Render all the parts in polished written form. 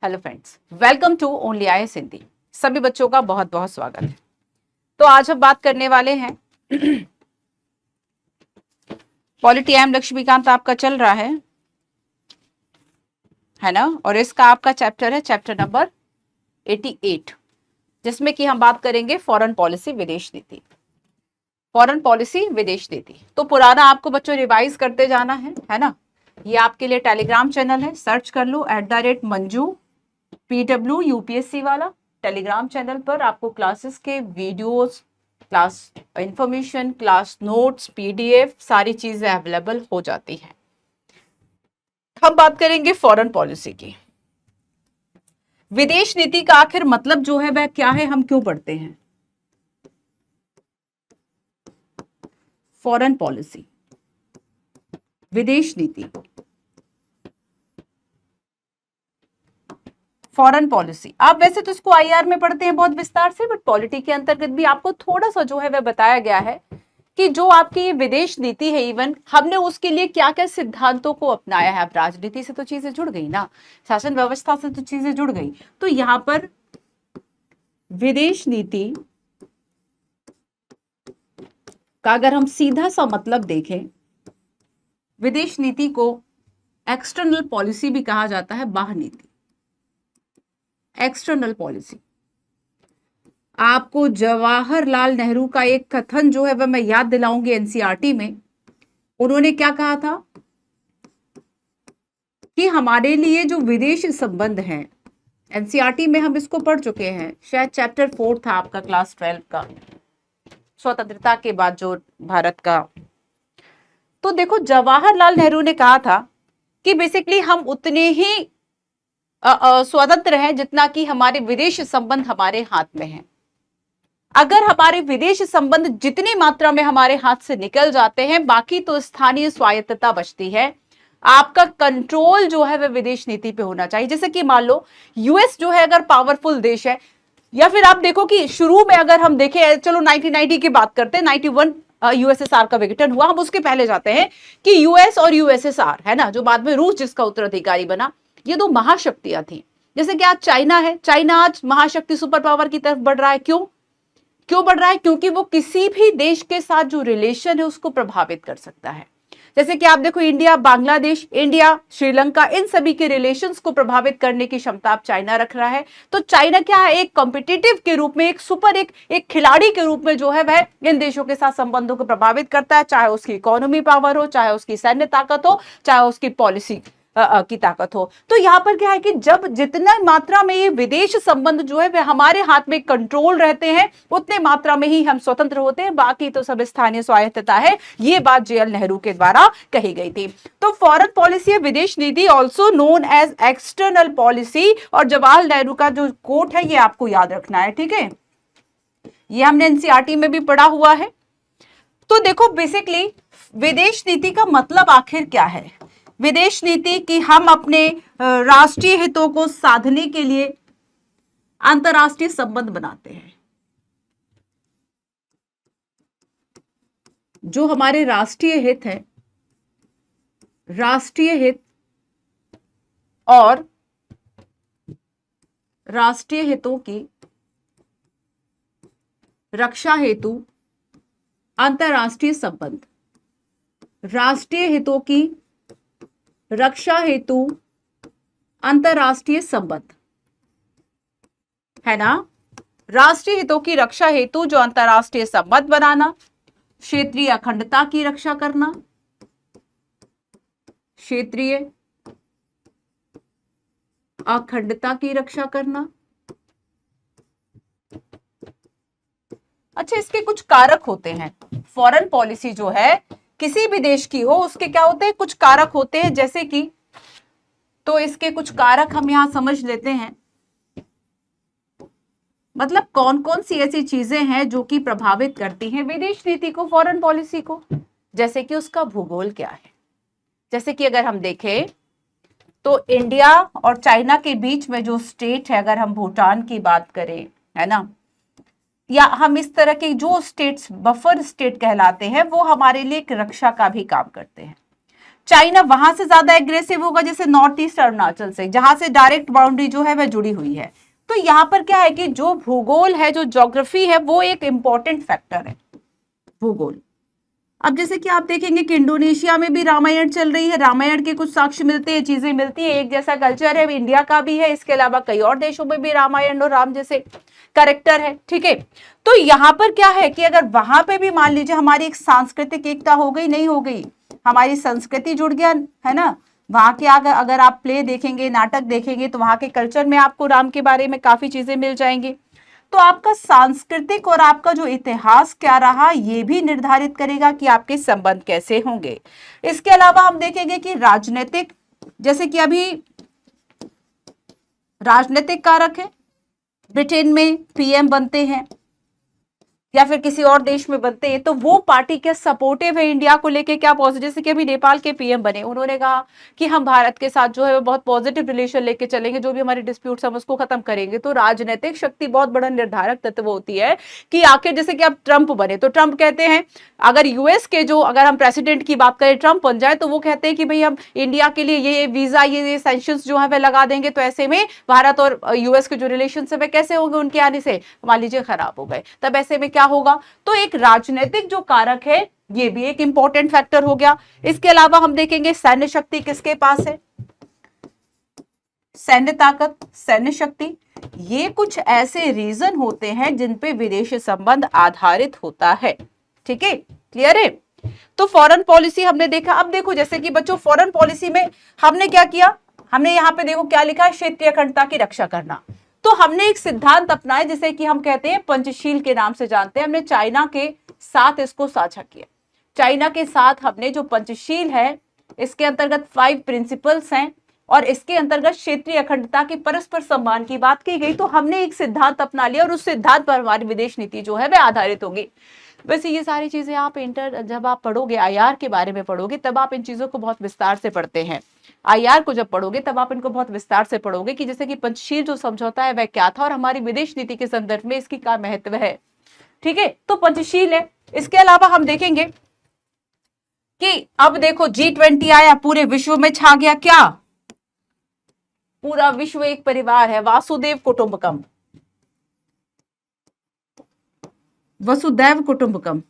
Hello friends, welcome to only IAS Hindi. सभी बच्चों का बहुत बहुत स्वागत है। तो आज हम बात करने वाले हैं पॉलिटी एम लक्ष्मीकांत आपका चल रहा है ना। और इसका आपका चैप्टर है चैप्टर नंबर 88, जिसमें कि हम बात करेंगे फॉरेन पॉलिसी विदेश नीति। फॉरेन पॉलिसी विदेश नीति तो पुराना आपको बच्चों रिवाइज करते जाना है ना। ये आपके लिए टेलीग्राम चैनल है, सर्च कर लो @मंजू PW यूपीएससी वाला। टेलीग्राम चैनल पर आपको क्लासेस के videos, class information, class notes, PDF सारी चीजें अवेलेबल हो जाती हैं। हम बात करेंगे फॉरेन पॉलिसी की। विदेश नीति का आखिर मतलब जो है वह क्या है, हम क्यों पढ़ते हैं? फॉरेन पॉलिसी, विदेश नीति, फॉरेन पॉलिसी। आप वैसे तो इसको आईआर में पढ़ते हैं बहुत विस्तार से, बट पॉलिटी के अंतर्गत भी आपको थोड़ा सा जो है वह बताया गया है कि जो आपकी विदेश नीति है, इवन हमने उसके लिए क्या क्या सिद्धांतों को अपनाया है। अब राजनीति से तो चीजें जुड़ गई ना, शासन व्यवस्था से तो चीजें जुड़ गई। तो यहां पर विदेश नीति का अगर हम सीधा सा मतलब देखें, विदेश नीति को एक्सटर्नल पॉलिसी भी कहा जाता है, बाह्य नीति, एक्सटर्नल पॉलिसी। आपको जवाहरलाल नेहरू का एक कथन जो है वह मैं याद दिलाऊंगी एनसीईआरटी में। उन्होंने क्या कहा था कि हमारे लिए जो विदेश संबंध है, एनसीईआरटी में हम इसको पढ़ चुके हैं, शायद चैप्टर 4 था आपका क्लास 12 का, स्वतंत्रता के बाद जो भारत का। तो देखो, जवाहरलाल नेहरू ने कहा था कि बेसिकली हम उतने ही स्वतंत्र हैं जितना कि हमारे विदेश संबंध हमारे हाथ में है। अगर हमारे विदेश संबंध जितनी मात्रा में हमारे हाथ से निकल जाते हैं, बाकी तो स्थानीय स्वायत्तता बचती है। आपका कंट्रोल जो है वह विदेश नीति पे होना चाहिए। जैसे कि मान लो यूएस जो है अगर पावरफुल देश है, या फिर आप देखो कि शुरू में अगर हम देखें, चलो 1990 की बात करते हैं, 91 यूएसएसआर का विघटन हुआ, हम उसके पहले जाते हैं कि यूएस और यूएसएसआर है ना, जो बाद में रूस जिसका उत्तराधिकारी बना, ये दो महाशक्तियां थी। जैसे कि आज चाइना है, चाइना आज महाशक्ति सुपर पावर की तरफ बढ़ रहा है। क्यों बढ़ रहा है? क्योंकि वो किसी भी देश के साथ जो रिलेशन है उसको प्रभावित कर सकता है। जैसे कि आप देखो, इंडिया बांग्लादेश, इंडिया श्रीलंका, इन सभी के रिलेशंस को प्रभावित करने की क्षमता अब चाइना रख रहा है। तो चाइना क्या है, एक कॉम्पिटिटिव के रूप में, एक खिलाड़ी के रूप में जो है वह इन देशों के साथ संबंधों को प्रभावित करता है, चाहे उसकी इकोनॉमी पावर हो, चाहे उसकी सैन्य ताकत हो, चाहे उसकी पॉलिसी की ताकत हो। तो यहां पर क्या है कि जब जितना मात्रा में ये विदेश संबंध जो है वह हमारे हाथ में कंट्रोल रहते हैं, उतने मात्रा में ही हम स्वतंत्र होते हैं, बाकी तो सब स्थानीय स्वायत्तता है। ये बात जेएल नेहरू के द्वारा कही गई थी। तो फॉरेन पॉलिसी, विदेश नीति, also known as external policy. और जवाहरलाल नेहरू का जो कोट है ये आपको याद रखना है, ठीक है। ये हमने एनसीईआरटी में भी पढ़ा हुआ है। तो देखो, बेसिकली विदेश नीति का मतलब आखिर क्या है? विदेश नीति कि हम अपने राष्ट्रीय हितों को साधने के लिए अंतरराष्ट्रीय संबंध बनाते हैं। जो हमारे राष्ट्रीय हित है, राष्ट्रीय हित और राष्ट्रीय हितों की रक्षा हेतु अंतरराष्ट्रीय संबंध, राष्ट्रीय हितों की रक्षा हेतु अंतरराष्ट्रीय संबंध, है ना। राष्ट्रीय हितों की रक्षा हेतु जो अंतरराष्ट्रीय संबंध बनाना, क्षेत्रीय अखंडता की रक्षा करना, क्षेत्रीय अखंडता की रक्षा करना। अच्छा, इसके कुछ कारक होते हैं। फॉरेन पॉलिसी जो है किसी भी देश की हो, उसके क्या होते हैं, कुछ कारक होते हैं। जैसे कि, तो इसके कुछ कारक हम यहां समझ लेते हैं। मतलब कौन कौन सी ऐसी चीजें हैं जो कि प्रभावित करती हैं विदेश नीति को, फॉरेन पॉलिसी को। जैसे कि उसका भूगोल क्या है। जैसे कि अगर हम देखें तो इंडिया और चाइना के बीच में जो स्टेट है, अगर हम भूटान की बात करें, है ना, या हम इस तरह के जो स्टेट्स बफर स्टेट कहलाते हैं, वो हमारे लिए एक रक्षा का भी काम करते हैं। चाइना वहां से ज्यादा एग्रेसिव होगा जैसे नॉर्थ ईस्ट अरुणाचल से, जहां से डायरेक्ट बाउंड्री जो है वह जुड़ी हुई है। तो यहाँ पर क्या है कि जो भूगोल है, जो ज्योग्राफी है, वो एक इंपॉर्टेंट फैक्टर है, भूगोल। अब जैसे कि आप देखेंगे कि इंडोनेशिया में भी रामायण चल रही है, रामायण के कुछ साक्ष्य मिलते हैं, चीजें मिलती है, एक जैसा कल्चर है, इंडिया का भी है, इसके अलावा कई और देशों में भी रामायण और राम जैसे कैरेक्टर है, ठीक है। तो यहाँ पर क्या है कि अगर वहां पे भी मान लीजिए हमारी एक सांस्कृतिक एकता हो गई, नहीं हो गई, हमारी संस्कृति जुड़ गया है ना, वहां के अगर आप प्ले देखेंगे, नाटक देखेंगे, तो वहां के कल्चर में आपको राम के बारे में काफी चीजें मिल जाएंगी। तो आपका सांस्कृतिक और आपका जो इतिहास क्या रहा, ये भी निर्धारित करेगा कि आपके संबंध कैसे होंगे। इसके अलावा हम देखेंगे कि राजनीतिक, जैसे कि अभी राजनीतिक कारक है, ब्रिटेन में पीएम बनते हैं या फिर किसी और देश में बनते हैं, तो वो पार्टी क्या सपोर्टिव है इंडिया को लेके, क्या पॉजिटिव, जैसे कि अभी नेपाल के पीएम बने, उन्होंने कहा कि हम भारत के साथ जो है वो बहुत पॉजिटिव रिलेशन लेके चलेंगे, जो भी हमारे डिस्प्यूट्स हम उसको खत्म करेंगे। तो राजनीतिक शक्ति बहुत बड़ा निर्धारक तत्व होती है कि आखिर, जैसे कि अब ट्रंप बने, तो ट्रंप कहते हैं, अगर यूएस के जो, अगर हम प्रेसिडेंट की बात करें, ट्रंप बन जाए, तो वो कहते हैं कि भाई हम इंडिया के लिए ये वीजा, ये सैंक्शंस जो है वह लगा देंगे। तो ऐसे में भारत और यूएस के जो रिलेशन है कैसे होंगे, उनके आने से मान लीजिए खराब हो गए, तब ऐसे में क्या होगा। तो एक राजनीतिक जो कारक है, ये भी एक इंपॉर्टेंट फैक्टर हो गया। इसके अलावा हम देखेंगे सैन्य शक्ति किसके पास है, सैन्य ताकत, सैन्य शक्ति, ये कुछ ऐसे रीजन होते हैं जिन पे विदेशी संबंध आधारित होता है, ठीक है, क्लियर है। तो फॉरेन पॉलिसी हमने देखा। अब देखो, जैसे कि बच्चों फॉरेन पॉलिसी में हमने क्या किया, हमने यहाँ पे देखो क्या लिखा है, क्षेत्रीय अखंडता की रक्षा करना। तो हमने एक सिद्धांत अपनाया जिसे कि हम कहते हैं पंचशील के नाम से जानते हैं। हमने चाइना के साथ इसको साझा किया। चाइना के साथ हमने जो पंचशील है, इसके अंतर्गत 5 प्रिंसिपल्स हैं और इसके अंतर्गत क्षेत्रीय अखंडता के परस्पर सम्मान की बात की गई। तो हमने एक सिद्धांत अपना लिया और उस सिद्धांत पर हमारी विदेश नीति जो है वह आधारित होगी। वैसे ये सारी चीजें आप जब आप पढ़ोगे, आईआर के बारे में पढ़ोगे, तब आप इन चीजों को बहुत विस्तार से पढ़ते हैं। आईआर को जब पढ़ोगे तब आप इनको बहुत विस्तार से पढ़ोगे कि जैसे कि पंचशील जो समझौता है वह क्या था और हमारी विदेश नीति के संदर्भ में इसकी क्या महत्व है, ठीक है। तो पंचशील है। इसके अलावा हम देखेंगे कि अब देखो G20 आया, पूरे विश्व में छा गया क्या, पूरा विश्व एक परिवार है, वासुदेव कुटुंबकम, वसुदैव कुटुंबकम।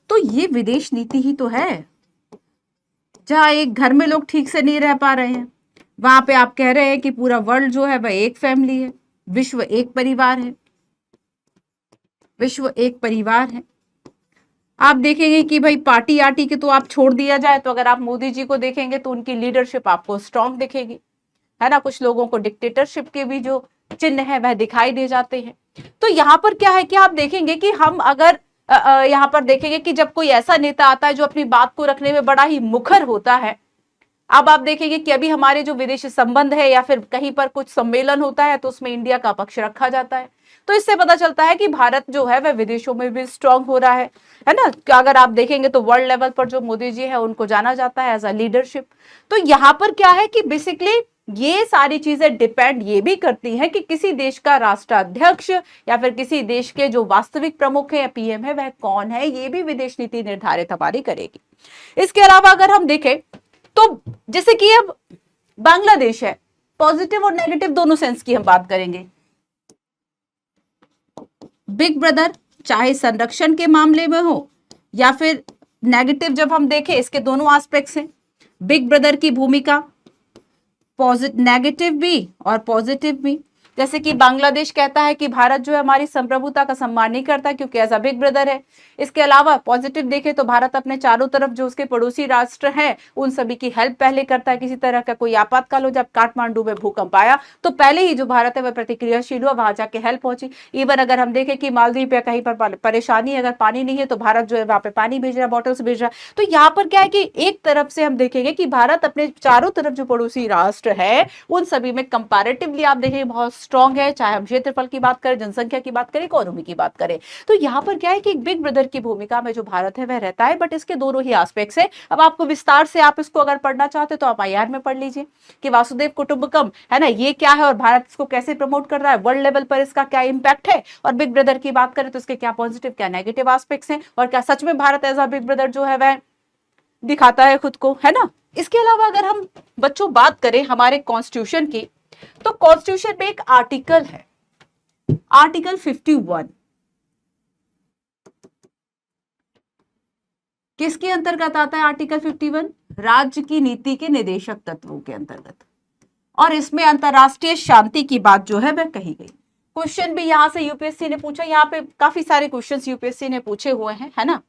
तो ये विदेश नीति ही तो है। जहां एक घर में लोग ठीक से नहीं रह पा रहे हैं, वहां पे आप कह रहे हैं कि पूरा वर्ल्ड जो है वह एक फैमिली है, विश्व एक परिवार है, विश्व एक परिवार है। आप देखेंगे कि भाई पार्टी आर्टी के तो आप छोड़ दिया जाए, तो अगर आप मोदी जी को देखेंगे तो उनकी लीडरशिप आपको स्ट्रांग दिखेगी, है ना। कुछ लोगों को डिक्टेटरशिप के भी जो चिन्ह है वह दिखाई दे जाते हैं। तो यहाँ पर क्या है कि आप देखेंगे कि हम अगर यहाँ पर देखेंगे कि जब कोई ऐसा नेता आता है जो अपनी बात को रखने में बड़ा ही मुखर होता है। अब आप देखेंगे कि अभी हमारे जो विदेशी संबंध है या फिर कहीं पर कुछ सम्मेलन होता है तो उसमें इंडिया का पक्ष रखा जाता है। तो इससे पता चलता है कि भारत जो है वह विदेशों में भी स्ट्रांग हो रहा है ना। अगर आप देखेंगे तो वर्ल्ड लेवल पर जो मोदी जी है उनको जाना जाता है एज अ लीडरशिप। तो यहाँ पर क्या है कि बेसिकली ये सारी चीजें डिपेंड ये भी करती हैं कि किसी देश का राष्ट्राध्यक्ष या फिर किसी देश के जो वास्तविक प्रमुख है या पीएम है वह कौन है, ये भी विदेश नीति निर्धारित हमारी करेगी। इसके अलावा अगर हम देखें तो जैसे कि अब बांग्लादेश है, पॉजिटिव और नेगेटिव दोनों सेंस की हम बात करेंगे। बिग ब्रदर चाहे संरक्षण के मामले में हो या फिर नेगेटिव, जब हम देखें इसके दोनों एस्पेक्ट्स हैं। बिग ब्रदर की भूमिका नेगेटिव भी और पॉजिटिव भी। जैसे कि बांग्लादेश कहता है कि भारत जो है हमारी संप्रभुता का सम्मान नहीं करता क्योंकि ऐसा बिग ब्रदर है। इसके अलावा पॉजिटिव देखें तो भारत अपने चारों तरफ जो उसके पड़ोसी राष्ट्र हैं उन सभी की हेल्प पहले करता है। किसी तरह का कोई आपातकाल हो, जब काठमांडू में भूकंप आया तो पहले ही जो भारत है वह प्रतिक्रियाशील हुआ, वहां जाके हेल्प पहुंची। इवन अगर हम देखें कि मालदीव या कहीं पर परेशानी, अगर पानी नहीं है तो भारत जो है वहां पे पानी भेज रहा है, बॉटल्स भेज रहा है। तो यहाँ पर क्या है कि एक तरफ से हम देखेंगे कि भारत अपने चारों तरफ जो पड़ोसी राष्ट्र है उन सभी में कंपैरेटिवली आप देखेंगे बहुत स्ट्रांग है, चाहे हम क्षेत्रफल की बात करें, जनसंख्या की बात करें, इकोनॉमी की बात करें। तो यहाँ पर क्या है कि एक बिग ब्रदर की भूमिका में जो भारत है वह रहता है, बट इसके दोनों ही एस्पेक्ट्स है। अब आपको विस्तार से आप इसको अगर पढ़ना चाहते तो आप आईआर में पढ़ लीजिए कि वासुदेव कुटुंबकम है ना, ये क्या है और भारत इसको कैसे प्रमोट कर रहा है, वर्ल्ड लेवल पर इसका क्या इंपैक्ट है, और बिग ब्रदर की बात करें तो इसके क्या पॉजिटिव क्या नेगेटिव एस्पेक्ट्स हैं, और क्या सच में Bharat as a big brother जो है वह दिखाता है खुद को, है ना। इसके अलावा अगर हम बच्चों बात करें हमारे कॉन्स्टिट्यूशन की, तो कॉन्स्टिट्यूशन में एक आर्टिकल है, आर्टिकल 51, किसके अंतर्गत आता है आर्टिकल 51? राज्य की नीति के निदेशक तत्वों के अंतर्गत, और इसमें अंतरराष्ट्रीय शांति की बात जो है वह कही गई। क्वेश्चन भी यहां से यूपीएससी ने पूछा, यहाँ पे काफी सारे क्वेश्चंस यूपीएससी ने पूछे हुए हैं, है ना।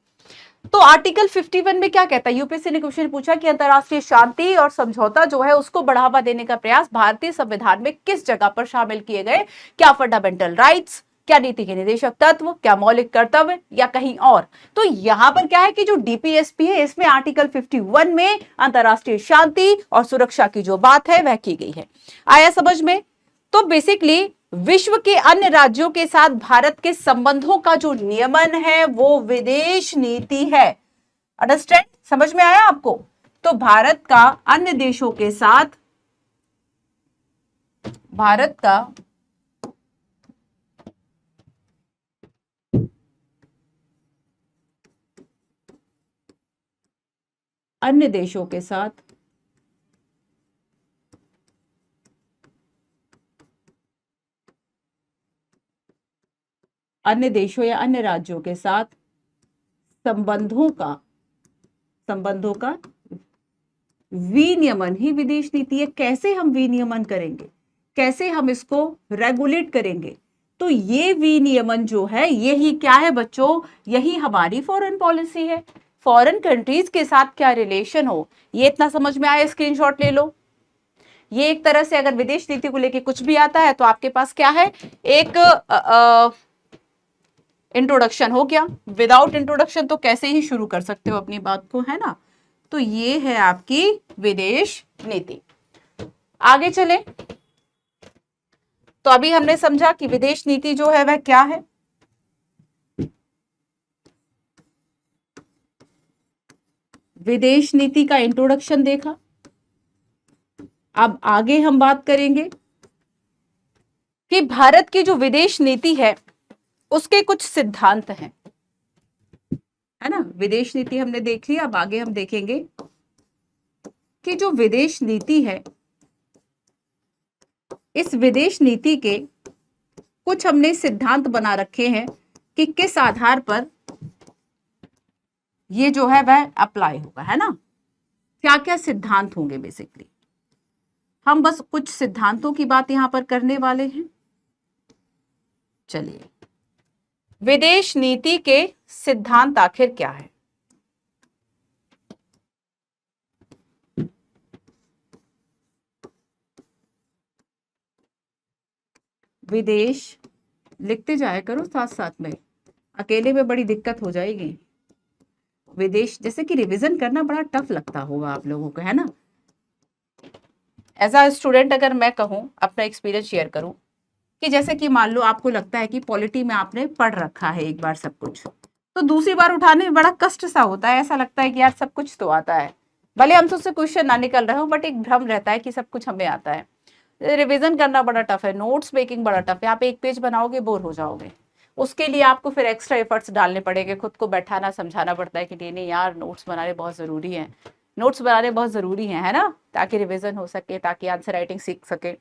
तो आर्टिकल 51 में क्या कहता है, यूपीएससी ने क्वेश्चन पूछा कि अंतरराष्ट्रीय शांति और समझौता जो है उसको बढ़ावा देने का प्रयास भारतीय संविधान में किस जगह पर शामिल किए गए? क्या फंडामेंटल राइट्स, क्या नीति के निदेशक तत्व, क्या मौलिक कर्तव्य, या कहीं और? तो यहां पर क्या है कि जो डीपीएसपी है इसमें आर्टिकल 51 में अंतरराष्ट्रीय शांति और सुरक्षा की जो बात है वह की गई है। आया समझ में? तो बेसिकली विश्व के अन्य राज्यों के साथ भारत के संबंधों का जो नियमन है वो विदेश नीति है। अंडरस्टैंड? समझ में आया आपको? तो भारत का अन्य देशों के साथ, भारत का अन्य देशों के साथ अन्य देशों या अन्य राज्यों के साथ संबंधों का विनियमन ही विदेश नीति है। कैसे हम विनियमन करेंगे, कैसे हम इसको रेगुलेट करेंगे? तो ये विनियमन जो है यही क्या है बच्चों? यही हमारी फॉरेन पॉलिसी है। फॉरेन कंट्रीज के साथ क्या रिलेशन हो, ये इतना समझ में आया? स्क्रीनशॉट ले लो। ये एक तरह से अगर विदेश नीति को लेके कुछ भी आता है तो आपके पास क्या है, एक इंट्रोडक्शन हो गया। विदाउट इंट्रोडक्शन तो कैसे ही शुरू कर सकते हो अपनी बात को, है ना। तो ये है आपकी विदेश नीति। आगे चले तो अभी हमने समझा कि विदेश नीति जो है वह क्या है। विदेश नीति का इंट्रोडक्शन देखा। अब आगे हम बात करेंगे कि भारत की जो विदेश नीति है उसके कुछ सिद्धांत हैं, है ना। विदेश नीति हमने देख ली, अब आगे हम देखेंगे कि जो विदेश नीति है, इस विदेश नीति के कुछ हमने सिद्धांत बना रखे हैं कि किस आधार पर ये जो है वह अप्लाई होगा, है ना। क्या क्या सिद्धांत होंगे, बेसिकली हम बस कुछ सिद्धांतों की बात यहां पर करने वाले हैं। चलिए, विदेश नीति के सिद्धांत आखिर क्या है? विदेश लिखते जाया करो साथ साथ में, अकेले में बड़ी दिक्कत हो जाएगी। विदेश जैसे कि रिवीजन करना बड़ा टफ लगता होगा आप लोगों को, है ना। एज अ स्टूडेंट अगर मैं कहूँ, अपना एक्सपीरियंस शेयर करूं कि जैसे कि मान लो आपको लगता है कि पॉलिटी में आपने पढ़ रखा है एक बार सब कुछ, तो दूसरी बार उठाने में बड़ा कष्ट सा होता है। ऐसा लगता है कि यार सब कुछ तो आता है, भले हमसे उससे क्वेश्चन ना निकल रहे हो, बट एक भ्रम रहता है कि सब कुछ हमें आता है। रिवीजन करना बड़ा टफ है, नोट्स मेकिंग बड़ा टफ है। आप एक पेज बनाओगे बोर हो जाओगे, उसके लिए आपको फिर एक्स्ट्रा एफर्ट्स डालने पड़ेंगे, खुद को बैठाना समझाना पड़ता है कि नहीं नहीं यार नोट्स बनाने बहुत ज़रूरी है, नोट्स बनाने बहुत ज़रूरी है ना, ताकि रिवीजन हो सके, ताकि आंसर राइटिंग सीख सके।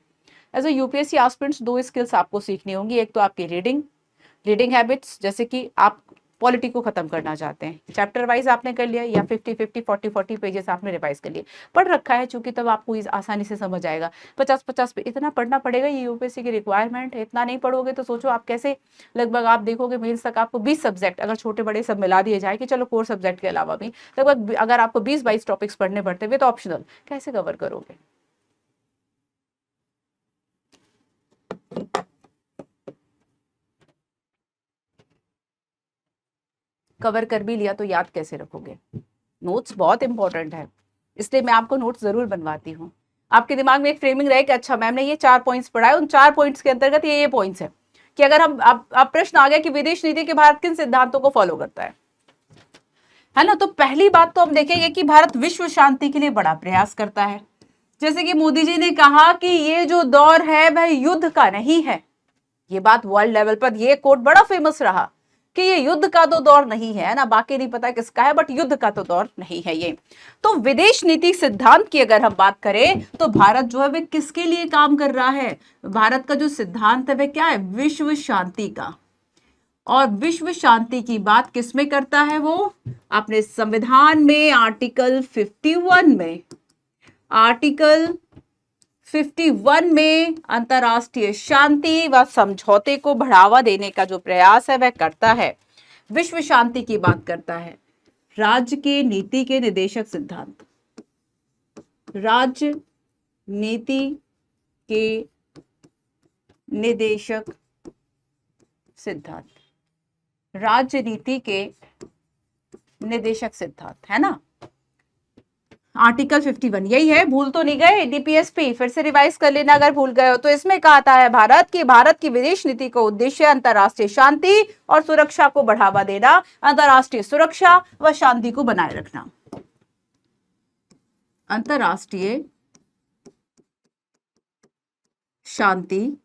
As a UPSC aspirants 2 skills आपको सीखनी होंगी। एक तो आपकी रीडिंग हैबिट्स, जैसे कि आप पॉलिटी को खत्म करना चाहते हैं, चैप्टर वाइज आपने कर लिया या 50-50 40-40 पेजेस आपने रिवाइज कर लिए, पढ़ रखा है चूंकि, तब आपको आसानी से समझ आएगा। 50-50 पे इतना पढ़ना पड़ेगा, ये यूपीएससी की रिक्वायरमेंट है। इतना नहीं पढ़ोगे तो सोचो आप कैसे, लगभग आप देखोगे मेंस तक आपको 20 सब्जेक्ट, अगर छोटे बड़े सब मिला दिए जाए कि चलो कोर सब्जेक्ट के अलावा भी लगभग अगर आपको 20-22 टॉपिक्स पढ़ने पड़ते हुए तो ऑप्शनल, कैसे कवर करोगे? कवर कर भी लिया तो याद कैसे रखोगे? नोट्स बहुत इंपॉर्टेंट है, इसलिए मैं आपको नोट्स जरूर बनवाती हूँ। आपके दिमाग में एक फ्रेमिंग रहे कि अच्छा मैम ने ये 4 पॉइंट्स पढ़ा है, उन 4 पॉइंट्स के अंतर्गत ये पॉइंट्स है कि अगर हम अब प्रश्न आ गया कि विदेश नीति के भारत किन सिद्धांतों को फॉलो करता है ना। तो पहली बात तो हम देखेंगे कि भारत विश्व शांति के लिए बड़ा प्रयास करता है। जैसे कि मोदी जी ने कहा कि ये जो दौर है वह युद्ध का नहीं है, ये बात वर्ल्ड लेवल पर, ये कोट बड़ा फेमस रहा कि ये युद्ध का तो दौर नहीं है ना, बाकी नहीं पता किसका है, बट युद्ध का तो दौर नहीं है ये। तो विदेश नीति सिद्धांत की अगर हम बात करें तो भारत जो है वह किसके लिए काम कर रहा है? भारत का जो सिद्धांत है वह क्या है? विश्व शांति का। और विश्व शांति की बात किसमें करता है वो? अपने संविधान में आर्टिकल 51 में, आर्टिकल 51 में अंतरराष्ट्रीय शांति व समझौते को बढ़ावा देने का जो प्रयास है वह करता है, विश्व शांति की बात करता है। राज्य के नीति के निर्देशक सिद्धांत, राज्य नीति के निर्देशक सिद्धांत, राजनीति के निर्देशक सिद्धांत, है ना, आर्टिकल 51 यही है। भूल तो नहीं गए? डीपीएसपी फिर से रिवाइज कर लेना अगर भूल गए हो तो। इसमें कहा है भारत की विदेश नीति का उद्देश्य अंतरराष्ट्रीय शांति और सुरक्षा को बढ़ावा देना, अंतरराष्ट्रीय सुरक्षा व शांति को बनाए रखना, अंतरराष्ट्रीय शांति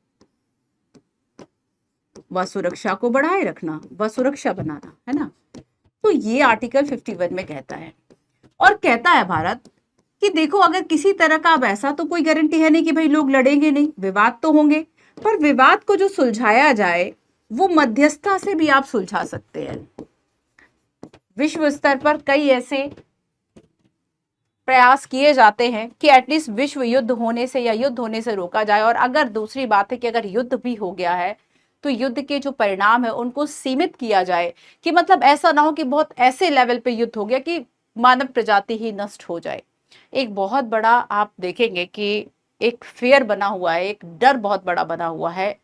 व सुरक्षा को बढ़ाए रखना व सुरक्षा बनाना, है ना। तो ये आर्टिकल 51 में कहता है। और कहता है भारत कि देखो अगर किसी तरह का, अब ऐसा तो कोई गारंटी है नहीं कि भाई लोग लड़ेंगे नहीं, विवाद तो होंगे, पर विवाद को जो सुलझाया जाए वो मध्यस्थता से भी आप सुलझा सकते हैं। विश्व स्तर पर कई ऐसे प्रयास किए जाते हैं कि एटलीस्ट विश्व युद्ध होने से या युद्ध होने से रोका जाए। और अगर दूसरी बात है कि अगर युद्ध भी हो गया है तो युद्ध के जो परिणाम है उनको सीमित किया जाए, कि मतलब ऐसा ना हो कि बहुत ऐसे लेवल पे युद्ध हो गया कि मानव प्रजाति ही नष्ट हो जाए। एक बहुत बड़ा आप देखेंगे कि एक फियर बना हुआ है, एक डर बहुत बड़ा बना हुआ है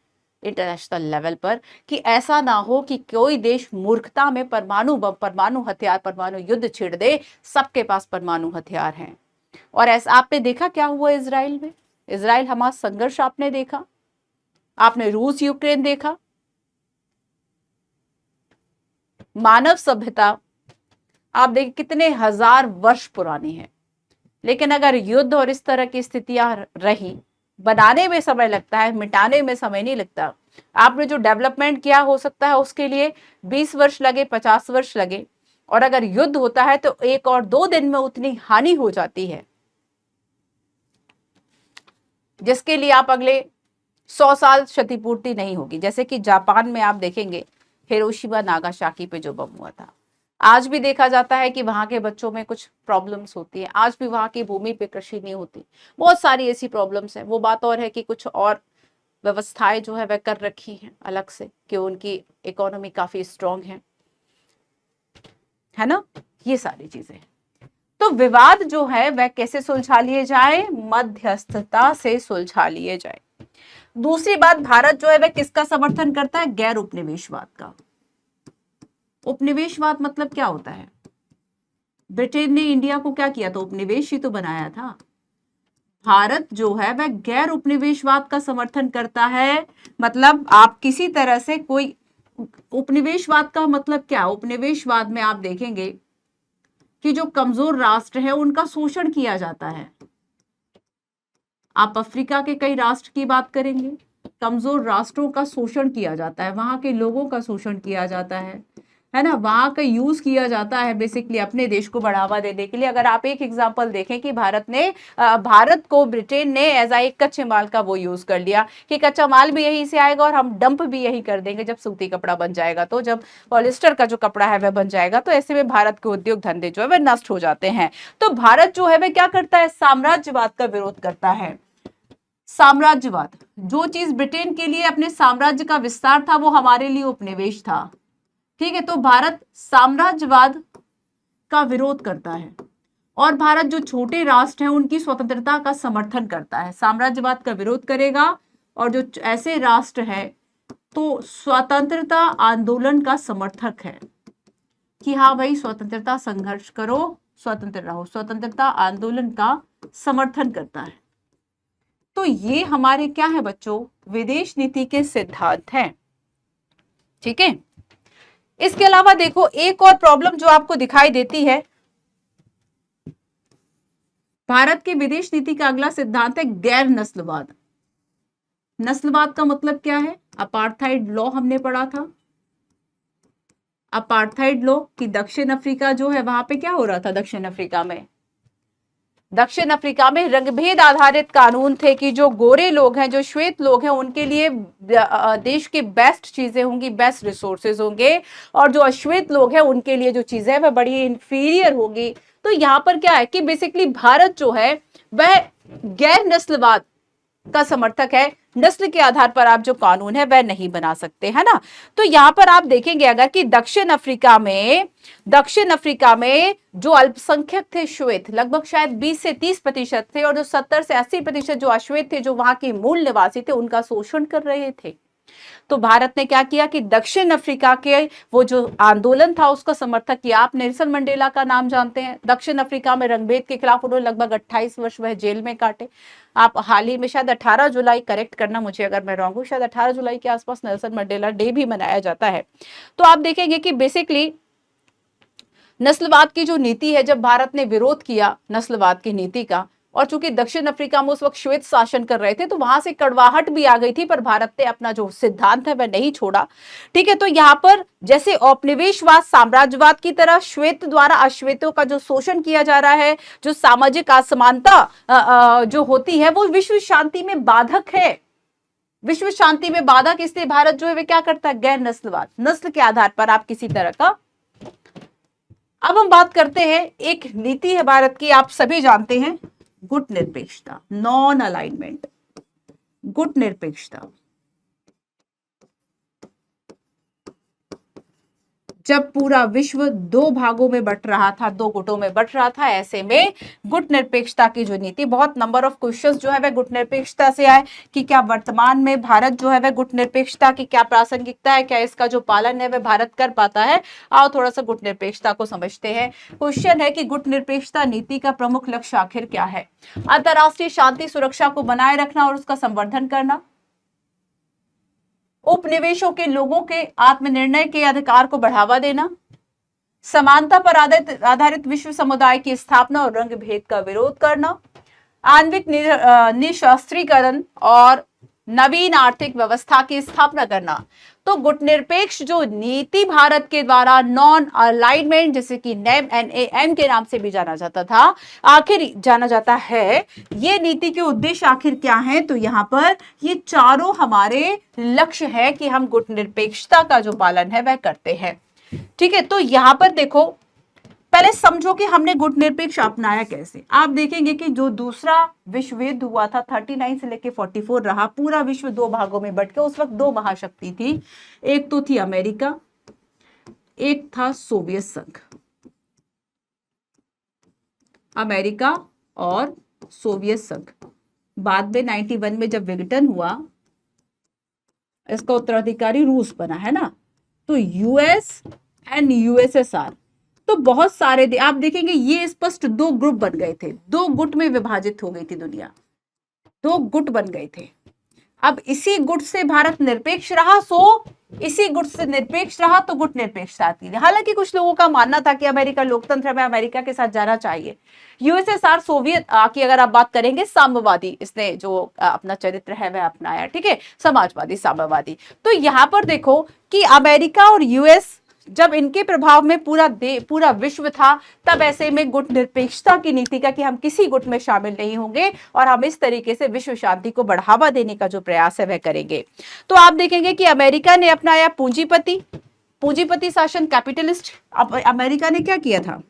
इंटरनेशनल लेवल पर, कि ऐसा ना हो कि कोई देश मूर्खता में परमाणु बम, परमाणु हथियार, परमाणु युद्ध छेड़ दे। सबके पास परमाणु हथियार हैं। और ऐसा आपने देखा क्या हुआ इजराइल में, इजराइल हमास संघर्ष आपने देखा, आपने रूस यूक्रेन देखा। मानव सभ्यता आप देखिए कितने हजार वर्ष पुरानी है, लेकिन अगर युद्ध और इस तरह की स्थितियां रही, बनाने में समय लगता है, मिटाने में समय नहीं लगता। आपने जो डेवलपमेंट किया हो सकता है उसके लिए 20 वर्ष लगे, 50 वर्ष लगे, और अगर युद्ध होता है तो 1 और 2 दिन में उतनी हानि हो जाती है जिसके लिए आप अगले 100 साल क्षतिपूर्ति नहीं होगी। जैसे कि जापान में आप देखेंगे हिरोशिमा नागासाकी पे जो बम हुआ था, आज भी देखा जाता है कि वहां के बच्चों में कुछ प्रॉब्लम्स होती है, आज भी वहां की भूमि पे कृषि नहीं होती, बहुत सारी ऐसी प्रॉब्लम्स हैं। वो बात और है कि कुछ और व्यवस्थाएं जो है वह कर रखी हैं अलग से कि उनकी इकोनॉमी काफी स्ट्रांग है ना, ये सारी चीजें। तो विवाद जो है वह कैसे सुलझा लिए जाए? मध्यस्थता से सुलझा लिए जाए। दूसरी बात, भारत जो है वह किसका समर्थन करता है? गैर उपनिवेशवाद का। उपनिवेशवाद मतलब क्या होता है? ब्रिटेन ने इंडिया को क्या किया? तो उपनिवेश ही तो बनाया था। भारत जो है वह गैर उपनिवेशवाद का समर्थन करता है। मतलब आप किसी तरह से कोई, उपनिवेशवाद का मतलब क्या? उपनिवेशवाद में आप देखेंगे कि जो कमजोर राष्ट्र है उनका शोषण किया जाता है। आप अफ्रीका के कई राष्ट्र की बात करेंगे, कमजोर राष्ट्रों का शोषण किया जाता है, वहां के लोगों का शोषण किया जाता है ना, वहां का यूज किया जाता है बेसिकली अपने देश को बढ़ावा देने के लिए। अगर आप एक एग्जांपल देखें कि भारत को ब्रिटेन ने एज एक कच्चे माल का वो यूज कर लिया कि कच्चा माल भी यहीं से आएगा और हम डंप भी यही कर देंगे जब सूती कपड़ा बन जाएगा, तो जब पॉलिस्टर का जो कपड़ा है वह बन जाएगा, तो ऐसे में भारत के उद्योग धंधे जो है वह नष्ट हो जाते हैं। तो भारत जो है वह क्या करता है? साम्राज्यवाद का विरोध करता है। साम्राज्यवाद, जो चीज ब्रिटेन के लिए अपने साम्राज्य का विस्तार था वो हमारे लिए उपनिवेश था, ठीक है। तो भारत साम्राज्यवाद का विरोध करता है और भारत जो छोटे राष्ट्र हैं उनकी स्वतंत्रता का समर्थन करता है। साम्राज्यवाद का विरोध करेगा और जो ऐसे राष्ट्र है तो स्वतंत्रता आंदोलन का समर्थक है कि हाँ भाई स्वतंत्रता संघर्ष करो, स्वतंत्र रहो, स्वतंत्रता आंदोलन का समर्थन करता है। तो ये हमारे क्या है बच्चों? विदेश नीति के सिद्धांत हैं, ठीक है। इसके अलावा देखो एक और प्रॉब्लम जो आपको दिखाई देती है, भारत की विदेश नीति का अगला सिद्धांत है गैर नस्लवाद। नस्लवाद का मतलब क्या है? अपार्थाइड लॉ हमने पढ़ा था, अपार्थाइड लॉ कि दक्षिण अफ्रीका जो है वहां पे क्या हो रहा था, दक्षिण अफ्रीका में रंगभेद आधारित कानून थे कि जो गोरे लोग हैं, जो श्वेत लोग हैं, उनके लिए देश की बेस्ट चीजें होंगी, बेस्ट रिसोर्सेज होंगे, और जो अश्वेत लोग हैं उनके लिए जो चीजें हैं वह बड़ी इंफीरियर होगी। तो यहां पर क्या है कि बेसिकली भारत जो है वह गैर नस्लवाद का समर्थक है, नस्ल के आधार पर आप जो कानून है वह नहीं बना सकते, है ना। तो यहां पर आप देखेंगे अगर कि दक्षिण अफ्रीका में जो अल्पसंख्यक थे श्वेत, लगभग शायद 20 से 30% थे, और जो 70 से 80% जो अश्वेत थे, जो वहां के मूल निवासी थे, उनका शोषण कर रहे थे। तो भारत ने क्या किया कि दक्षिण अफ्रीका के वो जो आंदोलन था उसका समर्थक किया। आप नेल्सन मंडेला का नाम जानते हैं, दक्षिण अफ्रीका में रंगभेद के खिलाफ उन्होंने लगभग 28 वर्ष वह जेल में काटे। आप हाल ही में शायद 18 जुलाई, करेक्ट करना मुझे अगर मैं रॉन्ग हूं, शायद 18 जुलाई के आसपास नेल्सन मंडेला डे भी मनाया जाता है। तो आप देखेंगे कि बेसिकली नस्लवाद की जो नीति है, जब भारत ने विरोध किया नस्लवाद की नीति का, और चूंकि दक्षिण अफ्रीका में उस वक्त श्वेत शासन कर रहे थे, तो वहां से कड़वाहट भी आ गई थी, पर भारत ने अपना जो सिद्धांत है वह नहीं छोड़ा। ठीक है, तो यहाँ पर जैसे औपनिवेशवाद, साम्राज्यवाद की तरह श्वेत द्वारा अश्वेतों का जो शोषण किया जा रहा है, जो सामाजिक असमानता जो होती है, वो विश्व शांति में बाधक है। विश्व शांति में बाधक, इसलिए भारत जो है वे क्या करता है, गैर नस्लवाद, नस्ल के आधार पर आप किसी तरह का। अब हम बात करते हैं, एक नीति है भारत की, आप सभी जानते हैं, गुट निरपेक्षता, नॉन अलाइनमेंट, गुट निरपेक्षता। जब पूरा विश्व दो भागों में बट रहा था, दो गुटों में बट रहा था, ऐसे में गुट निरपेक्षता की जो नीति, बहुत नंबर ऑफ क्वेश्चंस जो है वह गुट निरपेक्षता से आए कि क्या वर्तमान में भारत जो है वह गुट निरपेक्षता की क्या प्रासंगिकता है, क्या इसका जो पालन है वह भारत कर पाता है। आओ थोड़ा सा गुट निरपेक्षता को समझते हैं। क्वेश्चन है कि गुट निरपेक्षता नीति का प्रमुख लक्ष्य आखिर क्या है। अंतरराष्ट्रीय शांति सुरक्षा को बनाए रखना और उसका संवर्धन करना, उपनिवेशों के लोगों के आत्मनिर्णय के अधिकार को बढ़ावा देना, समानता पर आधारित विश्व समुदाय की स्थापना और रंग भेद का विरोध करना, आणविक निशस्त्रीकरण और नवीन आर्थिक व्यवस्था की स्थापना करना। तो गुटनिरपेक्ष जो नीति भारत के द्वारा, नॉन अलाइनमेंट जिसे कि NAM के नाम से भी जाना जाता था, आखिर जाना जाता है, ये नीति के उद्देश्य आखिर क्या है। तो यहाँ पर ये चारों हमारे लक्ष्य है कि हम गुटनिरपेक्षता का जो पालन है वह करते हैं। ठीक है, तो यहाँ पर देखो, पहले समझो कि हमने गुटनिरपेक्ष अपनाया कैसे। आप देखेंगे कि जो दूसरा विश्व युद्ध हुआ था 39 से लेके 44 रहा, पूरा विश्व दो भागों में बट के, उस वक्त दो महाशक्ति थी, एक तो थी अमेरिका, एक था सोवियत संघ। अमेरिका और सोवियत संघ। बाद में 91 में जब विघटन हुआ, इसका उत्तराधिकारी रूस बना, है ना। तो यूएस एंड यूएसएसआर, तो बहुत सारे आप देखेंगे ये स्पष्ट दो ग्रुप बन गए थे, दो गुट में विभाजित हो गई थी दुनिया, दो गुट बन गए थे। अब इसी गुट से भारत निरपेक्ष रहा, सो इसी गुट से निरपेक्ष रहा तो गुट निरपेक्षता आती है। हालांकि कुछ लोगों का मानना था कि अमेरिका लोकतंत्र में अमेरिका के साथ जाना चाहिए। यूएसएसआर, सोवियत की अगर आप बात करेंगे, साम्यवादी, इसने जो अपना चरित्र है वह अपनाया, ठीक है, समाजवादी, साम्यवादी। तो यहां पर देखो कि अमेरिका और यूएस, जब इनके प्रभाव में पूरा विश्व था, तब ऐसे में गुट निरपेक्षता की नीति का कि हम किसी गुट में शामिल नहीं होंगे और हम इस तरीके से विश्व शांति को बढ़ावा देने का जो प्रयास है वह करेंगे। तो आप देखेंगे कि अमेरिका ने अपनाया पूंजीपति शासन, कैपिटलिस्ट। अमेरिका ने क्या किया था,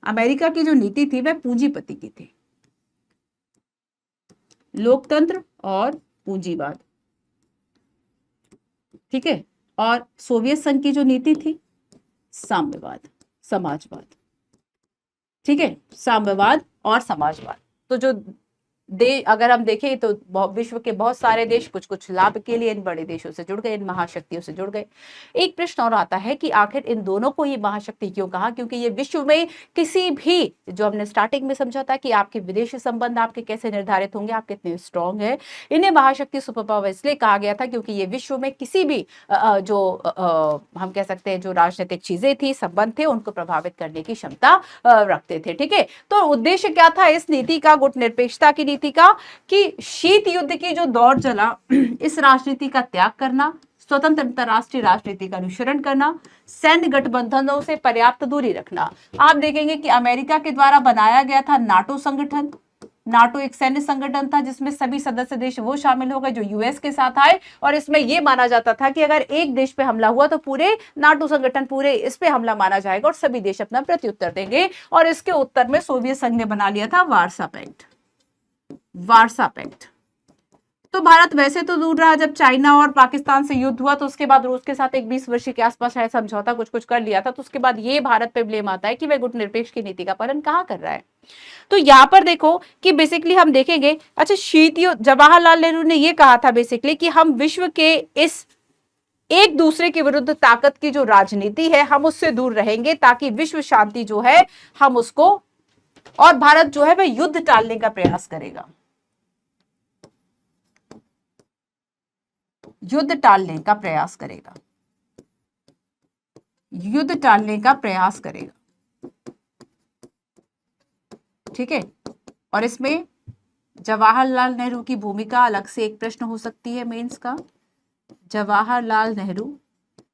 अमेरिका की जो नीति थी वह पूंजीपति की थी, लोकतंत्र और पूंजीवाद, ठीक है। और सोवियत संघ की जो नीति थी, साम्यवाद, समाजवाद, ठीक है, साम्यवाद और समाजवाद। तो जो अगर हम देखें तो विश्व के बहुत सारे देश कुछ कुछ लाभ के लिए इन बड़े देशों से जुड़ गए, इन महाशक्तियों से जुड़ गए। एक प्रश्न और आता है कि आखिर इन दोनों को ये महाशक्ति क्यों कहा, क्योंकि ये विश्व में किसी भी, जो हमने स्टार्टिंग में समझा था कि आपके विदेशी संबंध आपके कैसे निर्धारित होंगे, आप कितने स्ट्रॉन्ग है, इन्हें महाशक्ति सुपर पावर इसलिए कहा गया था क्योंकि ये विश्व में किसी भी जो हम कह सकते हैं जो राजनीतिक चीजें थी, संबंध थे, उनको प्रभावित करने की क्षमता रखते थे। ठीक है, तो उद्देश्य क्या था इस नीति का, गुटनिरपेक्षता की नीति का, कि शीत युद्ध की जो दौर चला, इस राजनीति का त्याग करना, स्वतंत्र अंतरराष्ट्रीय राजनीति का अनुसरण करना, सैन्य गठबंधनों से पर्याप्त दूरी रखना। आप देखेंगे कि अमेरिका के द्वारा बनाया गया था नाटो संगठन। नाटो एक सैन्य संगठन था जिसमें सभी सदस्य देश वो शामिल हो गए जो यूएस के साथ आए, और इसमें यह माना जाता था कि अगर एक देश पे हमला हुआ तो पूरे नाटो संगठन पूरे इस पे हमला माना जाएगा और सभी देश अपना प्रत्युत्तर देंगे। और इसके उत्तर में सोवियत संघ ने बना लिया था वार्सा पैक्ट। Warsaw pact. तो भारत वैसे तो दूर रहा, जब चाइना और पाकिस्तान से युद्ध हुआ तो उसके बाद रूस के साथ एक 20 वर्ष के आसपास शायद समझौता कुछ कुछ कर लिया था, तो उसके बाद ये भारत पे ब्लेम आता है कि वह गुटनिरपेक्ष की नीति का पालन कहाँ कर रहा है। तो यहाँ पर देखो कि बेसिकली हम देखेंगे, अच्छा शीत युद्ध, जवाहरलाल नेहरू ने ये कहा था बेसिकली कि हम विश्व के इस एक दूसरे के विरुद्ध ताकत की जो राजनीति है हम उससे दूर रहेंगे ताकि विश्व शांति जो है हम उसको, और भारत जो है वह युद्ध टालने का प्रयास करेगा, युद्ध टालने का प्रयास करेगा, युद्ध टालने का प्रयास करेगा। ठीक है, और इसमें जवाहरलाल नेहरू की भूमिका अलग से एक प्रश्न हो सकती है मेंस का। जवाहरलाल नेहरू,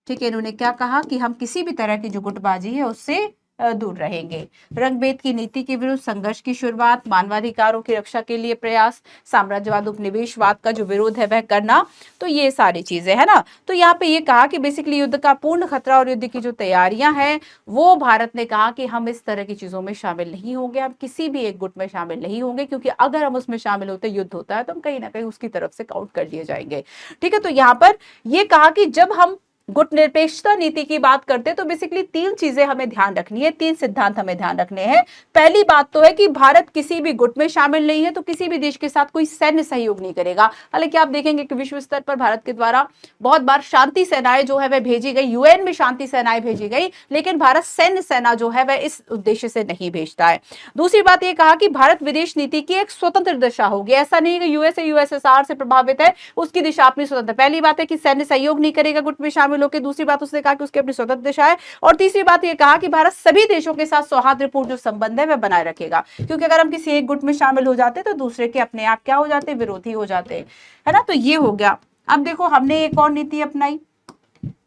ठीक है, इन्होंने क्या कहा कि हम किसी भी तरह की जो गुटबाजी है उससे दूर रहेंगे। रंगभेद की नीति के विरुद्ध संघर्ष की शुरुआत, मानवाधिकारों की रक्षा के लिए प्रयास, साम्राज्यवाद उपनिवेशवाद का जो विरोध है वह करना, तो ये सारी चीजें है ना। तो यहाँ पे ये कहा कि बेसिकली युद्ध का पूर्ण खतरा और युद्ध की जो तैयारियां हैं वो भारत ने कहा कि हम इस तरह की चीजों में शामिल नहीं होंगे, हम किसी भी एक गुट में शामिल नहीं होंगे, क्योंकि अगर हम उसमें शामिल होते युद्ध होता है तो हम कहीं ना कहीं उसकी तरफ से काउंट कर लिए जाएंगे। ठीक है, तो यहाँ पर ये कहा कि जब हम गुटनिरपेक्षता नीति की बात करते हैं तो बेसिकली तीन चीजें हमें ध्यान रखनी है, तीन सिद्धांत हमें ध्यान रखने हैं। पहली बात तो है कि भारत किसी भी गुट में शामिल नहीं है तो किसी भी देश के साथ कोई सैन्य सहयोग नहीं करेगा। हालांकि आप देखेंगे कि विश्व स्तर पर भारत के द्वारा बहुत बार शांति सेनाएं जो है वह भेजी गई, यूएन में शांति सेनाएं भेजी गई, लेकिन भारत सैन्य सेना जो है वह इस उद्देश्य से नहीं भेजता है। दूसरी बात यह कहा कि भारत विदेश नीति की एक स्वतंत्र दिशा होगी, ऐसा नहीं कि यूएसए यूएसएसआर से प्रभावित है उसकी दिशा अपनी स्वतंत्र। पहली बात है कि सैन्य सहयोग नहीं करेगा गुट में शामिल होकर, दूसरी बात उसने कहा कि उसकी अपनी स्वतंत्र दिशा है, और तीसरी बात यह कहा कि भारत सभी देशों के साथ सौहार्दपूर्ण जो संबंध है वह बनाए रखेगा, क्योंकि अगर हम किसी एक गुट में शामिल हो जाते तो दूसरे के अपने आप क्या हो जाते, विरोधी हो जाते, है ना। तो ये हो गया। अब देखो हमने एक और नीति अपनाई,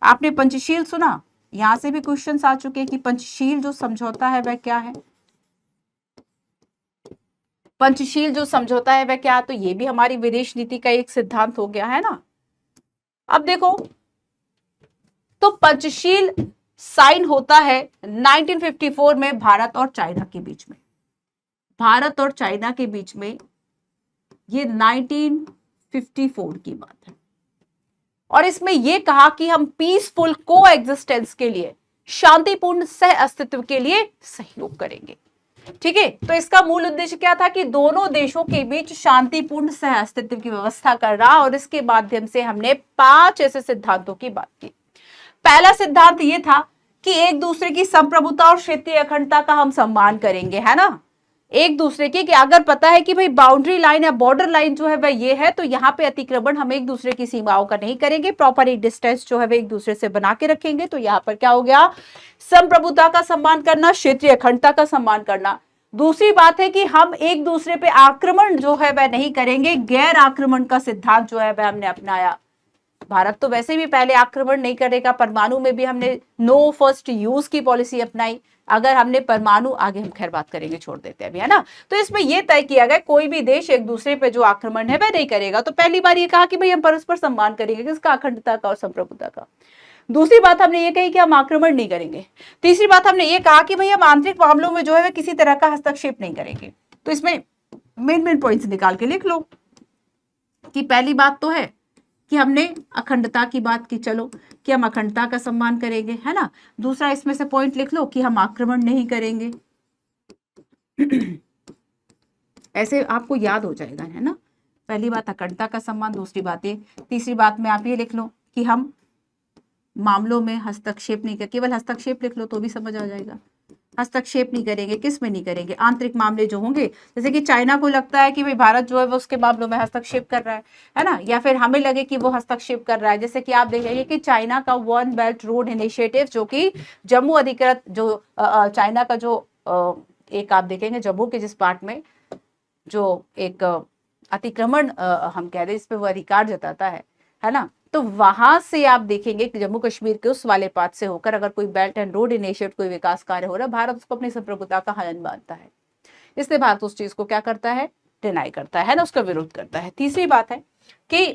आपने पंचशील सुना, यहां से भी क्वेश्चन आ चुके हैं कि पंचशील जो समझौता है वह क्या है, पंचशील जो समझौता है वह क्या, तो ये भी हमारी विदेश नीति का एक सिद्धांत हो गया है ना। अब देखो तो पंचशील साइन होता है 1954 में भारत और चाइना के बीच में, भारत और चाइना के बीच में, ये 1954 की बात है। और इसमें यह कहा कि हम पीसफुल को एग्जिस्टेंस के लिए, शांतिपूर्ण सह अस्तित्व के लिए सहयोग करेंगे। ठीक है, तो इसका मूल उद्देश्य क्या था कि दोनों देशों के बीच शांतिपूर्ण सह अस्तित्व की व्यवस्था करना, और इसके माध्यम से हमने 5 ऐसे सिद्धांतों की बात की। पहला सिद्धांत यह था कि एक दूसरे की संप्रभुता और क्षेत्रीय अखंडता का हम सम्मान करेंगे, है ना, एक दूसरे की, कि अगर पता है कि भाई बाउंड्री लाइन या बॉर्डर लाइन जो है वह ये है तो यहाँ पे अतिक्रमण हम एक दूसरे की सीमाओं का नहीं करेंगे, प्रॉपर एक डिस्टेंस जो है वह एक दूसरे से बना के रखेंगे। तो यहाँ पर क्या हो गया, संप्रभुता का सम्मान करना, क्षेत्रीय अखंडता का सम्मान करना। दूसरी बात है कि हम एक दूसरे पे आक्रमण जो है वह नहीं करेंगे, गैर आक्रमण का सिद्धांत जो है वह हमने अपनाया। भारत तो वैसे भी पहले आक्रमण नहीं करेगा, परमाणु में भी हमने नो फर्स्ट यूज की पॉलिसी अपनाई। अगर हमने परमाणु, आगे हम खैर बात करेंगे, छोड़ देते हैं अभी, है ना। तो इसमें यह तय किया गया कोई भी देश एक दूसरे पे जो आक्रमण है वह नहीं करेगा। तो पहली बार ये कहा कि भाई हम परस्पर सम्मान करेंगे किसका, अखंडता का और संप्रभुता का। दूसरी बात हमने ये कही कि हम आक्रमण नहीं करेंगे। तीसरी बात हमने ये कहा कि भाई हम आंतरिक मामलों में जो है वह किसी तरह का हस्तक्षेप नहीं करेंगे। तो इसमें मेन पॉइंट्स निकाल के लिख लो कि पहली बात तो है कि हमने अखंडता की बात की, चलो कि हम अखंडता का सम्मान करेंगे, है ना। दूसरा इसमें से पॉइंट लिख लो कि हम आक्रमण नहीं करेंगे। ऐसे आपको याद हो जाएगा, है ना। पहली बात अखंडता का सम्मान, दूसरी बात ये, तीसरी बात में आप ये लिख लो कि हम मामलों में हस्तक्षेप नहीं कर, केवल हस्तक्षेप लिख लो तो भी समझ आ जाएगा। हस्तक्षेप नहीं करेंगे, किस में नहीं करेंगे, आंतरिक मामले जो होंगे, जैसे कि चाइना को लगता है कि भाई भारत जो है वो उसके मामलों में हस्तक्षेप कर रहा है ना, या फिर हमें लगे कि वो हस्तक्षेप कर रहा है। जैसे कि आप देखेंगे कि चाइना का वन बेल्ट रोड इनिशिएटिव, जो कि जम्मू अधिकृत जो चाइना का जो एक आप देखेंगे जम्मू के जिस पार्ट में जो एक अतिक्रमण हम कह रहे हैं, इस पे वो अधिकार जताता है, है ना। तो वहां से आप देखेंगे कि जम्मू कश्मीर के उस वाले पाथ से होकर अगर कोई बेल्ट एंड रोड इनिशिएटिव, कोई विकास कार्य हो रहा है, भारत उसको अपनी संप्रभुता का हनन मानता है। इसलिए भारत उस चीज को क्या करता है, डिनाई करता है ना, उसका विरोध करता है। तीसरी बात है कि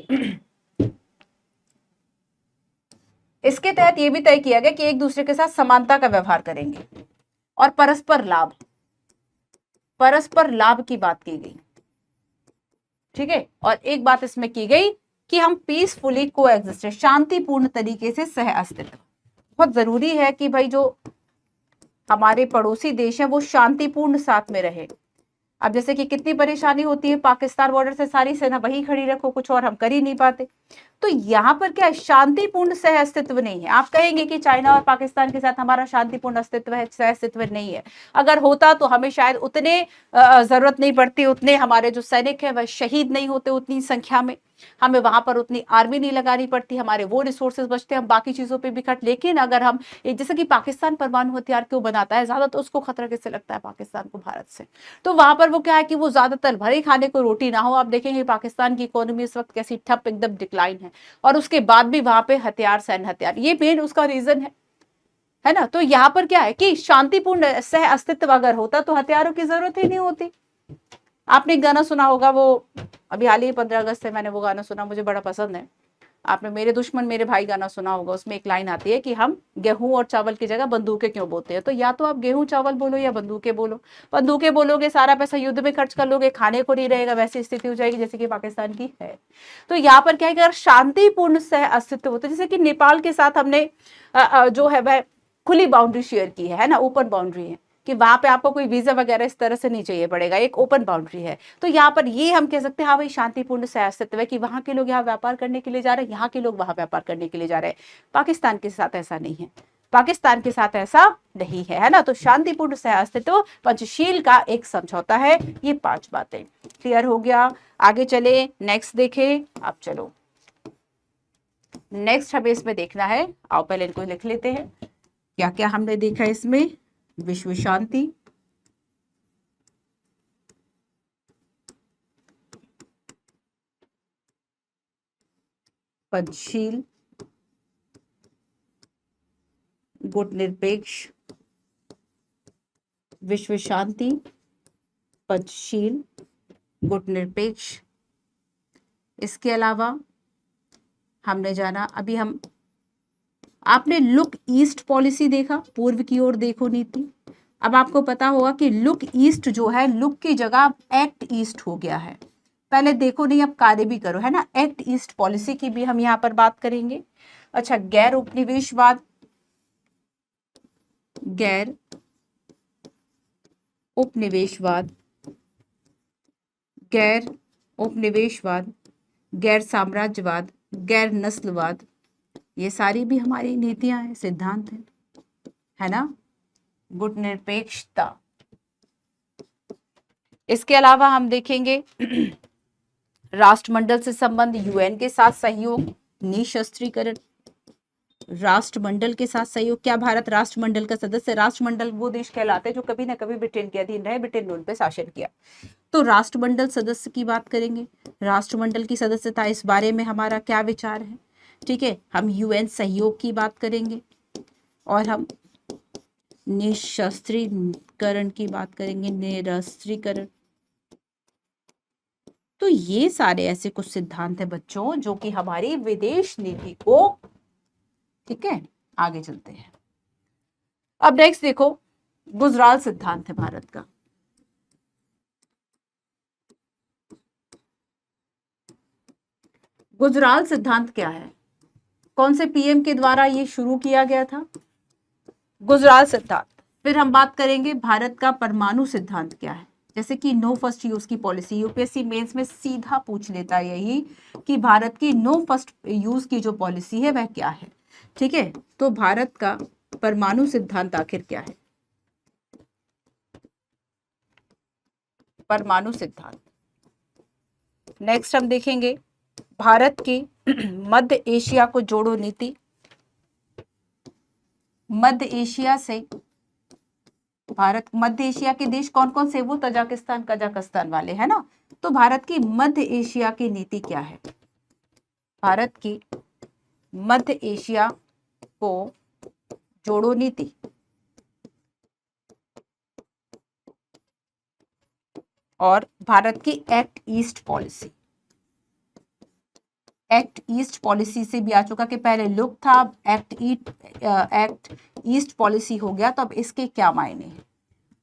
इसके तहत यह भी तय किया गया कि एक दूसरे के साथ समानता का व्यवहार करेंगे और परस्पर लाभ की बात की गई। ठीक है, और एक बात इसमें की गई कि हम पीसफुली को एग्जिस्ट, शांतिपूर्ण तरीके से सह अस्तित्व। बहुत जरूरी है कि भाई जो हमारे पड़ोसी देश है वो शांतिपूर्ण साथ में रहे। अब जैसे कि कितनी परेशानी होती है, पाकिस्तान बॉर्डर से सारी सेना वहीं खड़ी रखो, कुछ और हम कर ही नहीं पाते। तो यहाँ पर क्या शांतिपूर्ण सह अस्तित्व नहीं है। आप कहेंगे कि चाइना और पाकिस्तान के साथ हमारा शांतिपूर्ण अस्तित्व है, सह अस्तित्व नहीं है। अगर होता तो हमें शायद उतने जरूरत नहीं पड़ती, उतने हमारे जो सैनिक है वह शहीद नहीं होते उतनी संख्या में, हमें वहां पर उतनी आर्मी नहीं लगानी पड़ती, हमारे वो रिसोर्सेज बचते, हम बाकी चीजों पे भी खर्च। लेकिन अगर हम जैसे कि पाकिस्तान परमाणु हथियार क्यों बनाता है ज्यादा, तो उसको खतरा किससे लगता है, पाकिस्तान को भारत से। तो वहां पर वो क्या है कि वो ज्यादातर भरे खाने को रोटी ना हो। आप देखेंगे पाकिस्तान की इकोनॉमी इस वक्त कैसी ठप, एकदम डिक्लाइन है, और उसके बाद भी वहां पे हथियार, सैन्य हथियार, ये मेन उसका रीजन है ना। तो यहाँ पर क्या है कि शांतिपूर्ण सह अस्तित्व अगर होता तो हथियारों की जरूरत ही नहीं होती। आपने एक गाना सुना होगा, वो अभी हाल ही 15 अगस्त से मैंने वो गाना सुना, मुझे बड़ा पसंद है। आपने मेरे दुश्मन मेरे भाई गाना सुना होगा, उसमें एक लाइन आती है कि हम गेहूं और चावल की जगह बंदूकें क्यों बोते हैं। तो या तो आप गेहूं चावल बोलो या बंदूकें बोलो। बंदूकें बोलोगे सारा पैसा युद्ध में खर्च कर लोगे, खाने को नहीं रहेगा, वैसी स्थिति हो जाएगी जैसे कि पाकिस्तान की है। तो यहाँ पर क्या है कि अगर शांतिपूर्ण सह अस्तित्व होता, जैसे कि नेपाल के साथ हमने जो है वह खुली बाउंड्री शेयर की है ना, ओपन बाउंड्री है, कि वहां पे आपको कोई वीजा वगैरह इस तरह से नहीं चाहिए पड़ेगा, एक ओपन बाउंड्री है। तो यहाँ पर ये हम कह सकते हैं हाँ भाई शांतिपूर्ण सह अस्तित्व है, कि वहां के लोग यहाँ व्यापार करने के लिए जा रहे हैं, यहाँ के लोग वहां व्यापार करने के लिए जा रहे हैं। पाकिस्तान के साथ ऐसा नहीं है, पाकिस्तान के साथ ऐसा नहीं है ना। तो शांतिपूर्ण सह अस्तित्व पंचशील का एक समझौता है। ये 5 बातें क्लियर हो गया। आगे चले, नेक्स्ट देखे आप। चलो नेक्स्ट हमें इसमें देखना है, आओ पहले इनको लिख लेते हैं। क्या क्या हमने देखा इसमें, विश्व शांति, पंचशील, गुट निरपेक्ष, विश्व शांति, पंचशील, गुट निरपेक्ष। इसके अलावा हमने जाना, अभी हम आपने लुक ईस्ट पॉलिसी देखा, पूर्व की ओर देखो नीति। अब आपको पता होगा कि लुक ईस्ट जो है, लुक की जगह एक्ट ईस्ट हो गया है। पहले देखो नहीं, अब कार्य भी करो, है ना। एक्ट ईस्ट पॉलिसी की भी हम यहाँ पर बात करेंगे। अच्छा, गैर उपनिवेशवाद, गैर उपनिवेशवाद, गैर उपनिवेशवाद, गैर साम्राज्यवाद, गैर नस्लवाद, ये सारी भी हमारी नीतियां हैं, सिद्धांत हैं, है ना। गुट निरपेक्षता। इसके अलावा हम देखेंगे राष्ट्रमंडल से संबंध, यूएन के साथ सहयोग, निशस्त्रीकरण। राष्ट्रमंडल के साथ सहयोग, क्या भारत राष्ट्रमंडल का सदस्य? राष्ट्रमंडल वो देश कहलाते हैं जो कभी ना कभी ब्रिटेन के अधीन रहे, ब्रिटेन ने उन पे शासन किया। तो राष्ट्रमंडल सदस्य की बात करेंगे, राष्ट्रमंडल की सदस्यता, इस बारे में हमारा क्या विचार है। ठीक है, हम यूएन सहयोग की बात करेंगे और हम निशस्त्रीकरण की बात करेंगे, निरस्त्रीकरण। तो ये सारे ऐसे कुछ सिद्धांत है बच्चों जो कि हमारी विदेश नीति को, ठीक है, आगे चलते हैं। अब नेक्स्ट देखो, गुजराल सिद्धांत है भारत का। गुजराल सिद्धांत क्या है, कौन से पीएम के द्वारा ये शुरू किया गया था, गुजराल सिद्धांत। फिर हम बात करेंगे भारत का परमाणु सिद्धांत क्या है, जैसे कि नो फर्स्ट यूज की पॉलिसी, यूपीएससी मेंस में सीधा पूछ लेता है यही कि भारत की नो फर्स्ट यूज की जो पॉलिसी है वह क्या है। ठीक है, तो भारत का परमाणु सिद्धांत आखिर क्या है, परमाणु सिद्धांत। नेक्स्ट हम देखेंगे भारत की मध्य एशिया को जोड़ो नीति, मध्य एशिया से भारत, मध्य एशिया के देश कौन कौन से, वो तजाकिस्तान कजाकिस्तान वाले, है ना। तो भारत की मध्य एशिया की नीति क्या है, भारत की मध्य एशिया को जोड़ो नीति। और भारत की act east policy. Act east policy से भी आ चुका कि पहले लुक था, अब एक्ट ईस्ट पॉलिसी हो गया, तो अब इसके क्या मायने हैं।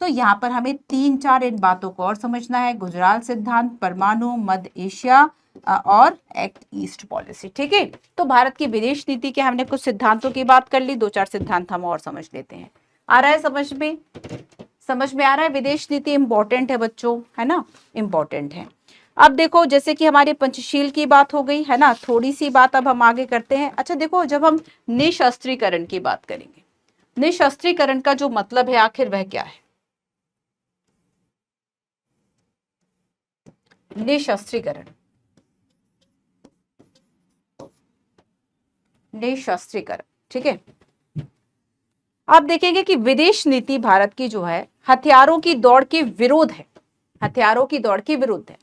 तो यहाँ पर हमें 3-4 इन बातों को और समझना है, गुजराल सिद्धांत, परमाणु, मध्य एशिया और एक्ट ईस्ट पॉलिसी। ठीक है, तो भारत की विदेश नीति के हमने कुछ सिद्धांतों की बात कर ली, 2-4 सिद्धांत हम और समझ लेते हैं। आ रहा है समझ में आ रहा है। विदेश नीति इंपॉर्टेंट है बच्चों, है ना, इंपॉर्टेंट है। अब देखो, जैसे कि हमारे पंचशील की बात हो गई है ना, थोड़ी सी बात अब हम आगे करते हैं। अच्छा देखो, जब हम निशस्त्रीकरण की बात करेंगे, निशस्त्रीकरण का जो मतलब है आखिर वह क्या है। निशस्त्रीकरण, निशस्त्रीकरण, ठीक है। आप देखेंगे कि विदेश नीति भारत की जो है हथियारों की दौड़ के विरोध है, हथियारों की दौड़ के विरुद्ध है।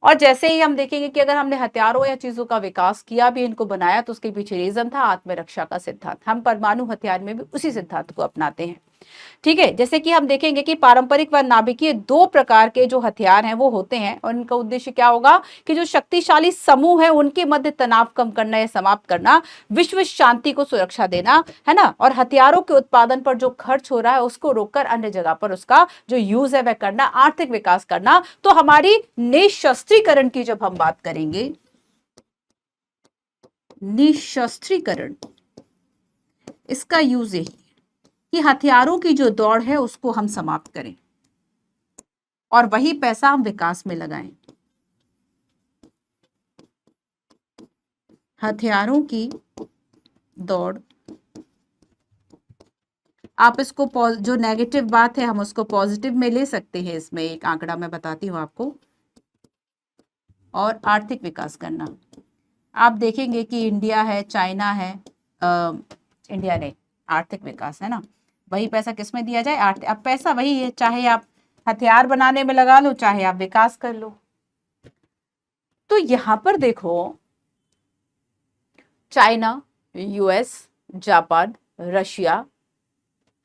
और जैसे ही हम देखेंगे कि अगर हमने हथियारों या चीजों का विकास किया भी, इनको बनाया, तो उसके पीछे रीजन था आत्मरक्षा का सिद्धांत। हम परमाणु हथियार में भी उसी सिद्धांत को अपनाते हैं। ठीक है, जैसे कि हम देखेंगे कि पारंपरिक व नाभिकीय 2 प्रकार के जो हथियार हैं वो होते हैं, और इनका उद्देश्य क्या होगा कि जो शक्तिशाली समूह है उनके मध्य तनाव कम करना या समाप्त करना, विश्व शांति को सुरक्षा देना, है ना, और हथियारों के उत्पादन पर जो खर्च हो रहा है उसको रोककर अन्य जगह पर उसका जो यूज है वह करना, आर्थिक विकास करना। तो हमारी निशस्त्रीकरण की जब हम बात करेंगे, निशस्त्रीकरण, इसका यूज यही कि हथियारों की जो दौड़ है उसको हम समाप्त करें और वही पैसा हम विकास में लगाएं। हथियारों की दौड़, आप इसको जो नेगेटिव बात है हम उसको पॉजिटिव में ले सकते हैं। इसमें एक आंकड़ा मैं बताती हूं आपको, और आर्थिक विकास करना। आप देखेंगे कि इंडिया है, चाइना है, इंडिया ने आर्थिक विकास, है ना, वही पैसा किसमें दिया जाए, अब पैसा वही है, चाहे आप हथियार बनाने में लगा लो, चाहे आप विकास कर लो। तो यहां पर देखो, चाइना, यूएस, जापान, रशिया,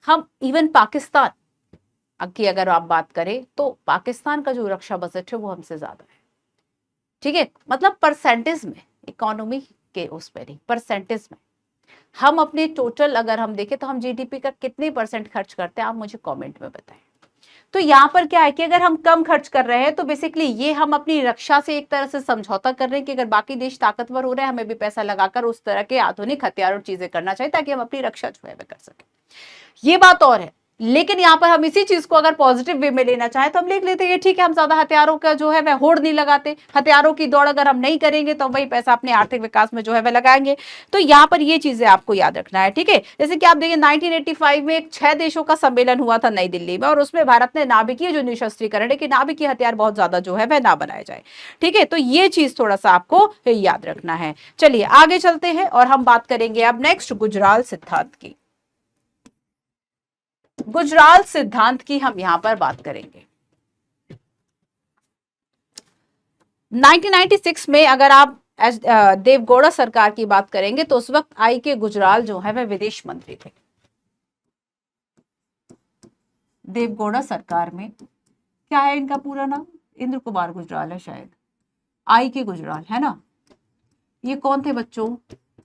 हम इवन पाकिस्तान की अगर आप बात करें तो पाकिस्तान का जो रक्षा बजट है वो हमसे ज्यादा है। ठीक है, मतलब परसेंटेज में, इकोनॉमी के उस पर नहीं, परसेंटेज में हम अपने टोटल अगर हम देखें तो हम जीडीपी का कितने % खर्च करते हैं, आप मुझे कमेंट में बताएं। तो यहाँ पर क्या है कि अगर हम कम खर्च कर रहे हैं तो बेसिकली ये हम अपनी रक्षा से एक तरह से समझौता कर रहे हैं कि अगर बाकी देश ताकतवर हो रहे हैं, हमें भी पैसा लगाकर उस तरह के आधुनिक हथियार और चीजें करना चाहिए ताकि हम अपनी रक्षा जो है वह कर सके। ये बात और है, लेकिन यहाँ पर हम इसी चीज को अगर पॉजिटिव वे में लेना चाहें तो हम लिख लेते हैं ठीक है, हम ज्यादा हथियारों का जो है वह होड़ नहीं लगाते, हथियारों की दौड़ अगर हम नहीं करेंगे तो वही पैसा अपने आर्थिक विकास में जो है वह लगाएंगे। तो यहाँ पर ये चीजें आपको याद रखना है। ठीक है, जैसे कि आप देखिए 1985 में एक 6 देशों का सम्मेलन हुआ था नई दिल्ली में, और उसमें भारत ने नाभिकीय जो निशस्त्रीकरण है कि नाभिकीय हथियार बहुत ज्यादा जो है वह ना बनाए जाए। ठीक है, तो ये चीज थोड़ा सा आपको याद रखना है। चलिए आगे चलते हैं और हम बात करेंगे अब नेक्स्ट गुजराल सिद्धांत की। गुजराल सिद्धांत की हम यहां पर बात करेंगे। 1996 में अगर आप देवगौड़ा सरकार की बात करेंगे तो उस वक्त आई के गुजराल जो है वह विदेश मंत्री थे। देवगौड़ा सरकार में क्या है इनका पूरा नाम, इंद्र कुमार गुजराल है शायद, आई के गुजराल, है ना। ये कौन थे बच्चों,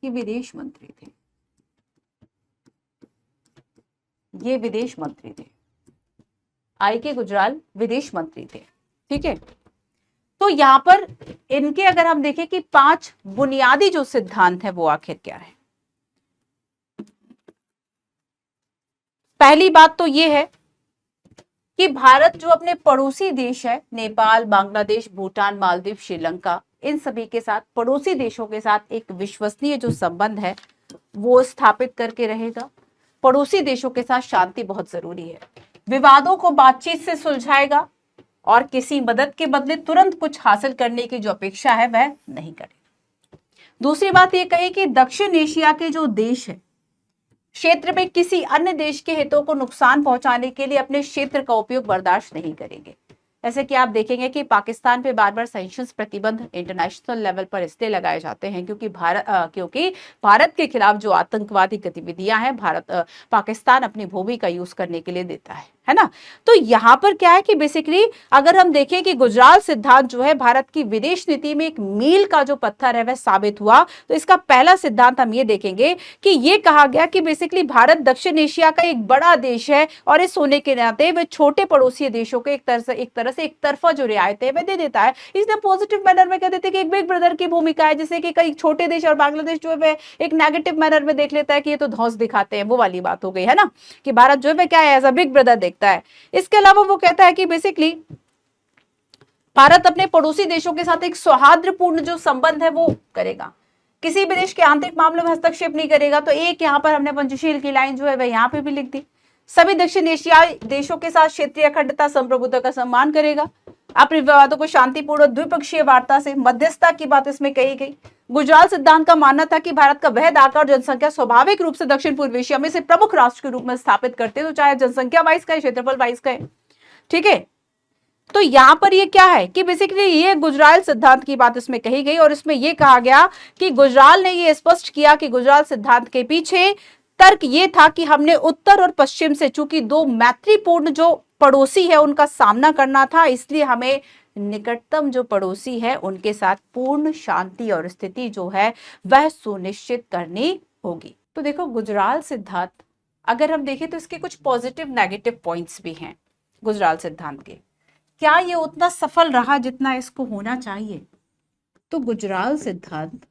ये विदेश मंत्री थे, ये विदेश मंत्री थे, आई के गुजराल विदेश मंत्री थे। ठीक है, तो यहां पर इनके अगर हम देखें कि 5 बुनियादी जो सिद्धांत है वो आखिर क्या है। पहली बात तो ये है कि भारत जो अपने पड़ोसी देश है, नेपाल, बांग्लादेश, भूटान, मालदीव, श्रीलंका, इन सभी के साथ, पड़ोसी देशों के साथ एक विश्वसनीय जो संबंध है वो स्थापित करके रहेगा। पड़ोसी देशों के साथ शांति बहुत जरूरी है, विवादों को बातचीत से सुलझाएगा और किसी मदद के बदले तुरंत कुछ हासिल करने की जो अपेक्षा है वह नहीं करेगा। दूसरी बात यह कही कि दक्षिण एशिया के जो देश है क्षेत्र में किसी अन्य देश के हितों को नुकसान पहुंचाने के लिए अपने क्षेत्र का उपयोग बर्दाश्त नहीं करेंगे। जैसे कि आप देखेंगे कि पाकिस्तान पे बार बार सैंक्शंस प्रतिबंध इंटरनेशनल लेवल पर इसलिए लगाए जाते हैं क्योंकि भारत के खिलाफ जो आतंकवादी गतिविधियां हैं पाकिस्तान अपनी भूमि का यूज करने के लिए देता है ना। तो यहाँ पर क्या है कि बेसिकली अगर हम देखें कि गुजराल सिद्धांत जो है भारत की विदेश नीति में एक मील का जो पत्थर है वह साबित हुआ। तो इसका पहला सिद्धांत हम ये देखेंगे कि ये कहा गया कि बेसिकली भारत दक्षिण एशिया का एक बड़ा देश है और इस होने के नाते वह छोटे पड़ोसी देशों को एक तरह से एक तरफा जो रियायतें वह दे देता है। इसने पॉजिटिव मैनर में कह देते कि एक बिग ब्रदर की भूमिका है, जैसे कि कई छोटे देश और बांग्लादेश जो है एक नेगेटिव मैनर में देख लेता है कि ये तो धौंस दिखाते हैं, वो वाली बात हो गई है ना, कि भारत जो है क्या है एज अ बिग ब्रदर देखता है। इसके अलावा वो कहता है कि बेसिकली भारत अपने पड़ोसी देशों के साथ एक सौहार्दपूर्ण जो संबंध है वो करेगा, किसी भी देश के आंतरिक मामलों में हस्तक्षेप नहीं करेगा। तो एक यहाँ पर हमने पंचशील की लाइन जो है वह यहाँ पे भी लिख दी। सभी दक्षिण एशियाई देशों के साथ क्षेत्रीय अखंडता संप्रभुता का सम्मान करेगा, अपने विवादों को शांतिपूर्ण द्विपक्षीय वार्ता से मध्यस्थता की बात इसमें कही गई। गुजराल सिद्धांत का मानना था कि भारत का वह आकार और जनसंख्या स्वाभाविक रूप से दक्षिण पूर्व एशिया में से प्रमुख राष्ट्र के रूप में स्थापित करते, तो चाहे जनसंख्या वाइज का क्षेत्रफल वाइज का, ठीक है। तो यहां पर ये क्या है कि बेसिकली ये गुजराल सिद्धांत की बात इसमें कही गई और इसमें यह कहा गया कि गुजराल ने ये स्पष्ट किया कि गुजराल सिद्धांत के पीछे तर्क ये था कि हमने उत्तर और पश्चिम से चूंकि दो मैत्रीपूर्ण जो पड़ोसी है उनका सामना करना था, इसलिए हमें निकटतम जो पड़ोसी है उनके साथ पूर्ण शांति और स्थिति जो है वह सुनिश्चित करनी होगी। तो देखो गुजराल सिद्धांत अगर हम देखें तो इसके कुछ पॉजिटिव नेगेटिव पॉइंट्स भी हैं गुजराल सिद्धांत के। क्या ये उतना सफल रहा जितना इसको होना चाहिए? तो गुजराल सिद्धांत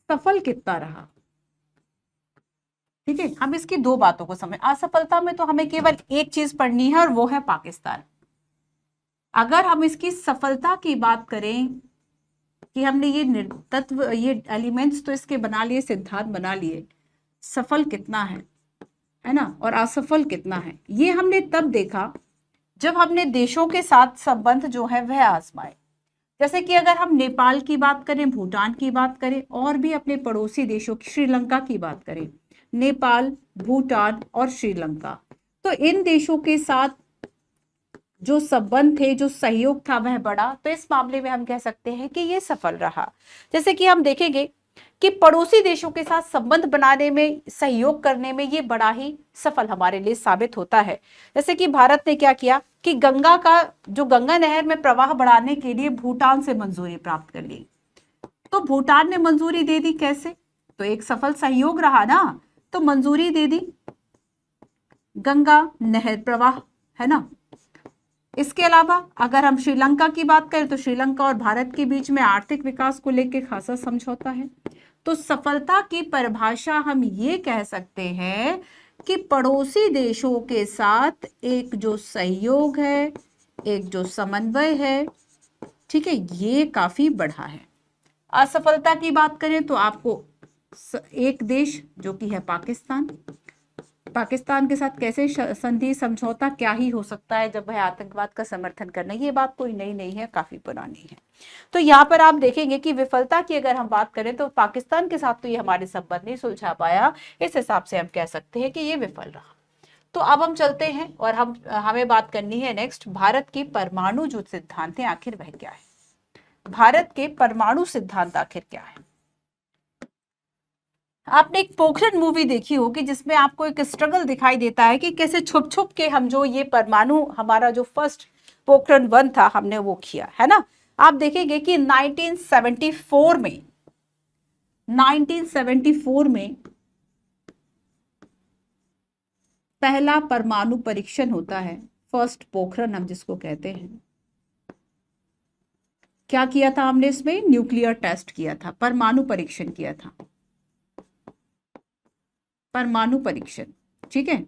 सफल कितना रहा? ठीक है, हम इसकी दो बातों को समझ। असफलता में तो हमें केवल एक चीज पढ़नी है और वो है पाकिस्तान। अगर हम इसकी सफलता की बात करें कि हमने ये तत्व ये एलिमेंट्स तो इसके बना लिए, सिद्धांत बना लिए, सफल कितना है ना, और असफल कितना है, ये हमने तब देखा जब हमने देशों के साथ संबंध जो है वह आजमाए। जैसे कि अगर हम नेपाल की बात करें, भूटान की बात करें और भी अपने पड़ोसी देशों की श्रीलंका की बात करें, नेपाल, भूटान और श्रीलंका, तो इन देशों के साथ जो संबंध थे, जो सहयोग था वह बढ़ा। तो इस मामले में हम कह सकते हैं कि ये सफल रहा। जैसे कि हम देखेंगे कि पड़ोसी देशों के साथ संबंध बनाने में, सहयोग करने में ये बड़ा ही सफल हमारे लिए साबित होता है। जैसे कि भारत ने क्या किया कि गंगा नहर में प्रवाह बढ़ाने के लिए भूटान से मंजूरी प्राप्त कर ली। तो भूटान ने मंजूरी दे दी, कैसे? तो एक सफल सहयोग रहा ना, तो मंजूरी दे दी गंगा नहर प्रवाह, है ना। इसके अलावा अगर हम श्रीलंका की बात करें तो श्रीलंका और भारत के बीच में आर्थिक विकास को लेकर खासा समझौता है। तो सफलता की परिभाषा हम ये कह सकते हैं कि पड़ोसी देशों के साथ एक जो सहयोग है, एक जो समन्वय है, ठीक है, ये काफी बढ़ा है। असफलता की बात करें तो आपको एक देश जो कि है पाकिस्तान के साथ कैसे संधि समझौता क्या ही हो सकता है जब वह आतंकवाद का समर्थन करना, ये बात कोई नई नहीं है, काफी पुरानी है। तो यहाँ पर आप देखेंगे कि विफलता की अगर हम बात करें तो पाकिस्तान के साथ तो ये हमारे संबंध नहीं सुलझा पाया, इस हिसाब से हम कह सकते हैं कि ये विफल रहा। तो अब हम चलते हैं और हमें बात करनी है नेक्स्ट, भारत की परमाणु जो सिद्धांत है आखिर वह क्या है। भारत के परमाणु सिद्धांत आखिर क्या है? आपने एक पोखरण मूवी देखी होगी जिसमें आपको एक स्ट्रगल दिखाई देता है कि कैसे छुप छुप के हम जो ये परमाणु, हमारा जो फर्स्ट पोखरण 1 था हमने वो किया, है ना। आप देखेंगे कि 1974 में पहला परमाणु परीक्षण होता है, फर्स्ट पोखरण हम जिसको कहते हैं। क्या किया था हमने इसमें? न्यूक्लियर टेस्ट किया था, परमाणु परीक्षण किया था, परमाणु परीक्षण, ठीक है।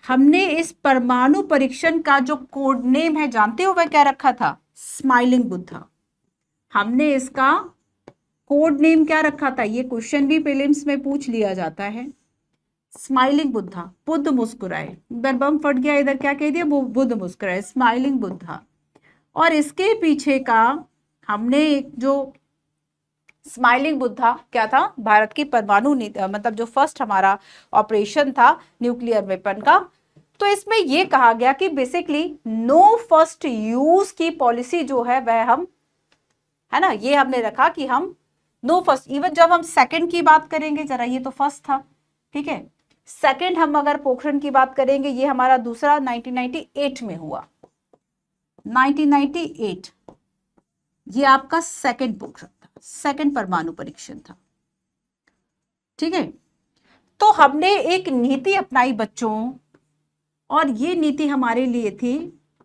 हमने इस परमाणु परीक्षण का जो कोड नेम है जानते हो वह क्या रखा था? स्माइलिंग बुद्धा। हमने इसका कोड नेम क्या रखा था? ये क्वेश्चन भी प्रीलिम्स में पूछ लिया जाता है। स्माइलिंग बुद्धा, बुद्ध मुस्कुराए। इधर बम फट गया, इधर क्या कह दिया? वो बुद्ध मुस्कुराए, स्माइलिंग बुद्धा। और इसके पीछे का हमने एक जो स्माइलिंग बुद्धा क्या था, भारत की परमाणु मतलब जो फर्स्ट हमारा ऑपरेशन था न्यूक्लियर वेपन का। तो इसमें ये कहा गया कि बेसिकली नो फर्स्ट यूज की पॉलिसी जो है वह हम, है ना, ये हमने रखा कि हम नो फर्स्ट, इवन जब हम सेकंड की बात करेंगे, जरा ये तो फर्स्ट था, ठीक है, सेकंड हम अगर पोखरण की बात करेंगे, ये हमारा दूसरा 1998 में हुआ, 1998 ये आपका सेकंड पोखरण था, सेकंड परमाणु परीक्षण था, ठीक है। तो हमने एक नीति अपनाई बच्चों, और ये नीति हमारे लिए थी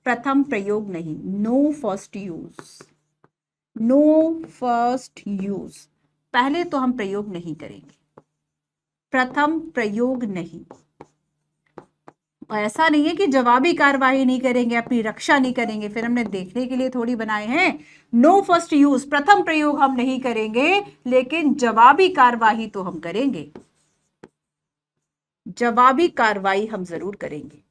प्रथम प्रयोग नहीं, no first use, no first use, पहले तो हम प्रयोग नहीं करेंगे, प्रथम प्रयोग नहीं। ऐसा नहीं है कि जवाबी कार्रवाई नहीं करेंगे, अपनी रक्षा नहीं करेंगे, फिर हमने देखने के लिए थोड़ी बनाए हैं। नो फर्स्ट यूज, प्रथम प्रयोग हम नहीं करेंगे, लेकिन जवाबी कार्रवाई तो हम करेंगे, जवाबी कार्रवाई हम जरूर करेंगे।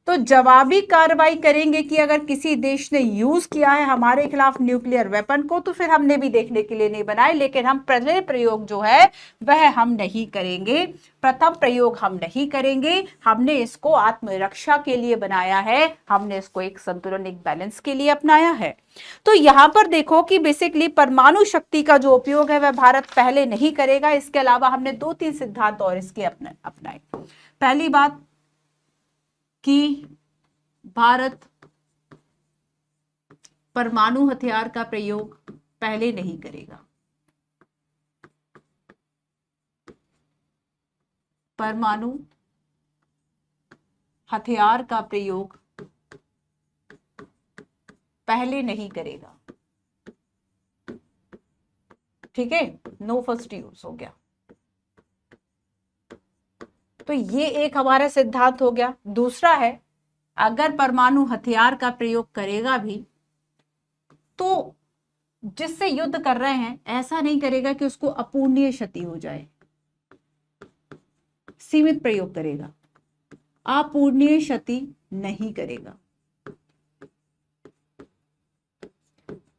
तो जवाबी कार्रवाई करेंगे कि अगर किसी देश ने यूज किया है हमारे खिलाफ न्यूक्लियर वेपन को, तो फिर हमने भी देखने के लिए नहीं बनाए, लेकिन हम पहले प्रयोग जो है वह हम नहीं करेंगे, प्रथम प्रयोग हम नहीं करेंगे। हमने इसको आत्मरक्षा के लिए बनाया है, हमने इसको एक संतुलन, एक बैलेंस के लिए अपनाया है। तो यहां पर देखो कि बेसिकली परमाणु शक्ति का जो उपयोग है वह भारत पहले नहीं करेगा। इसके अलावा हमने 2-3 सिद्धांत और इसके अपनाए। पहली बात कि भारत परमाणु हथियार का प्रयोग पहले नहीं करेगा, परमाणु हथियार का प्रयोग पहले नहीं करेगा, ठीक है, नो फर्स्ट यूज हो गया। तो ये एक हमारा सिद्धांत हो गया। दूसरा है, अगर परमाणु हथियार का प्रयोग करेगा भी तो जिससे युद्ध कर रहे हैं ऐसा नहीं करेगा कि उसको अपूर्णीय क्षति हो जाए, सीमित प्रयोग करेगा, अपूर्णीय क्षति नहीं करेगा।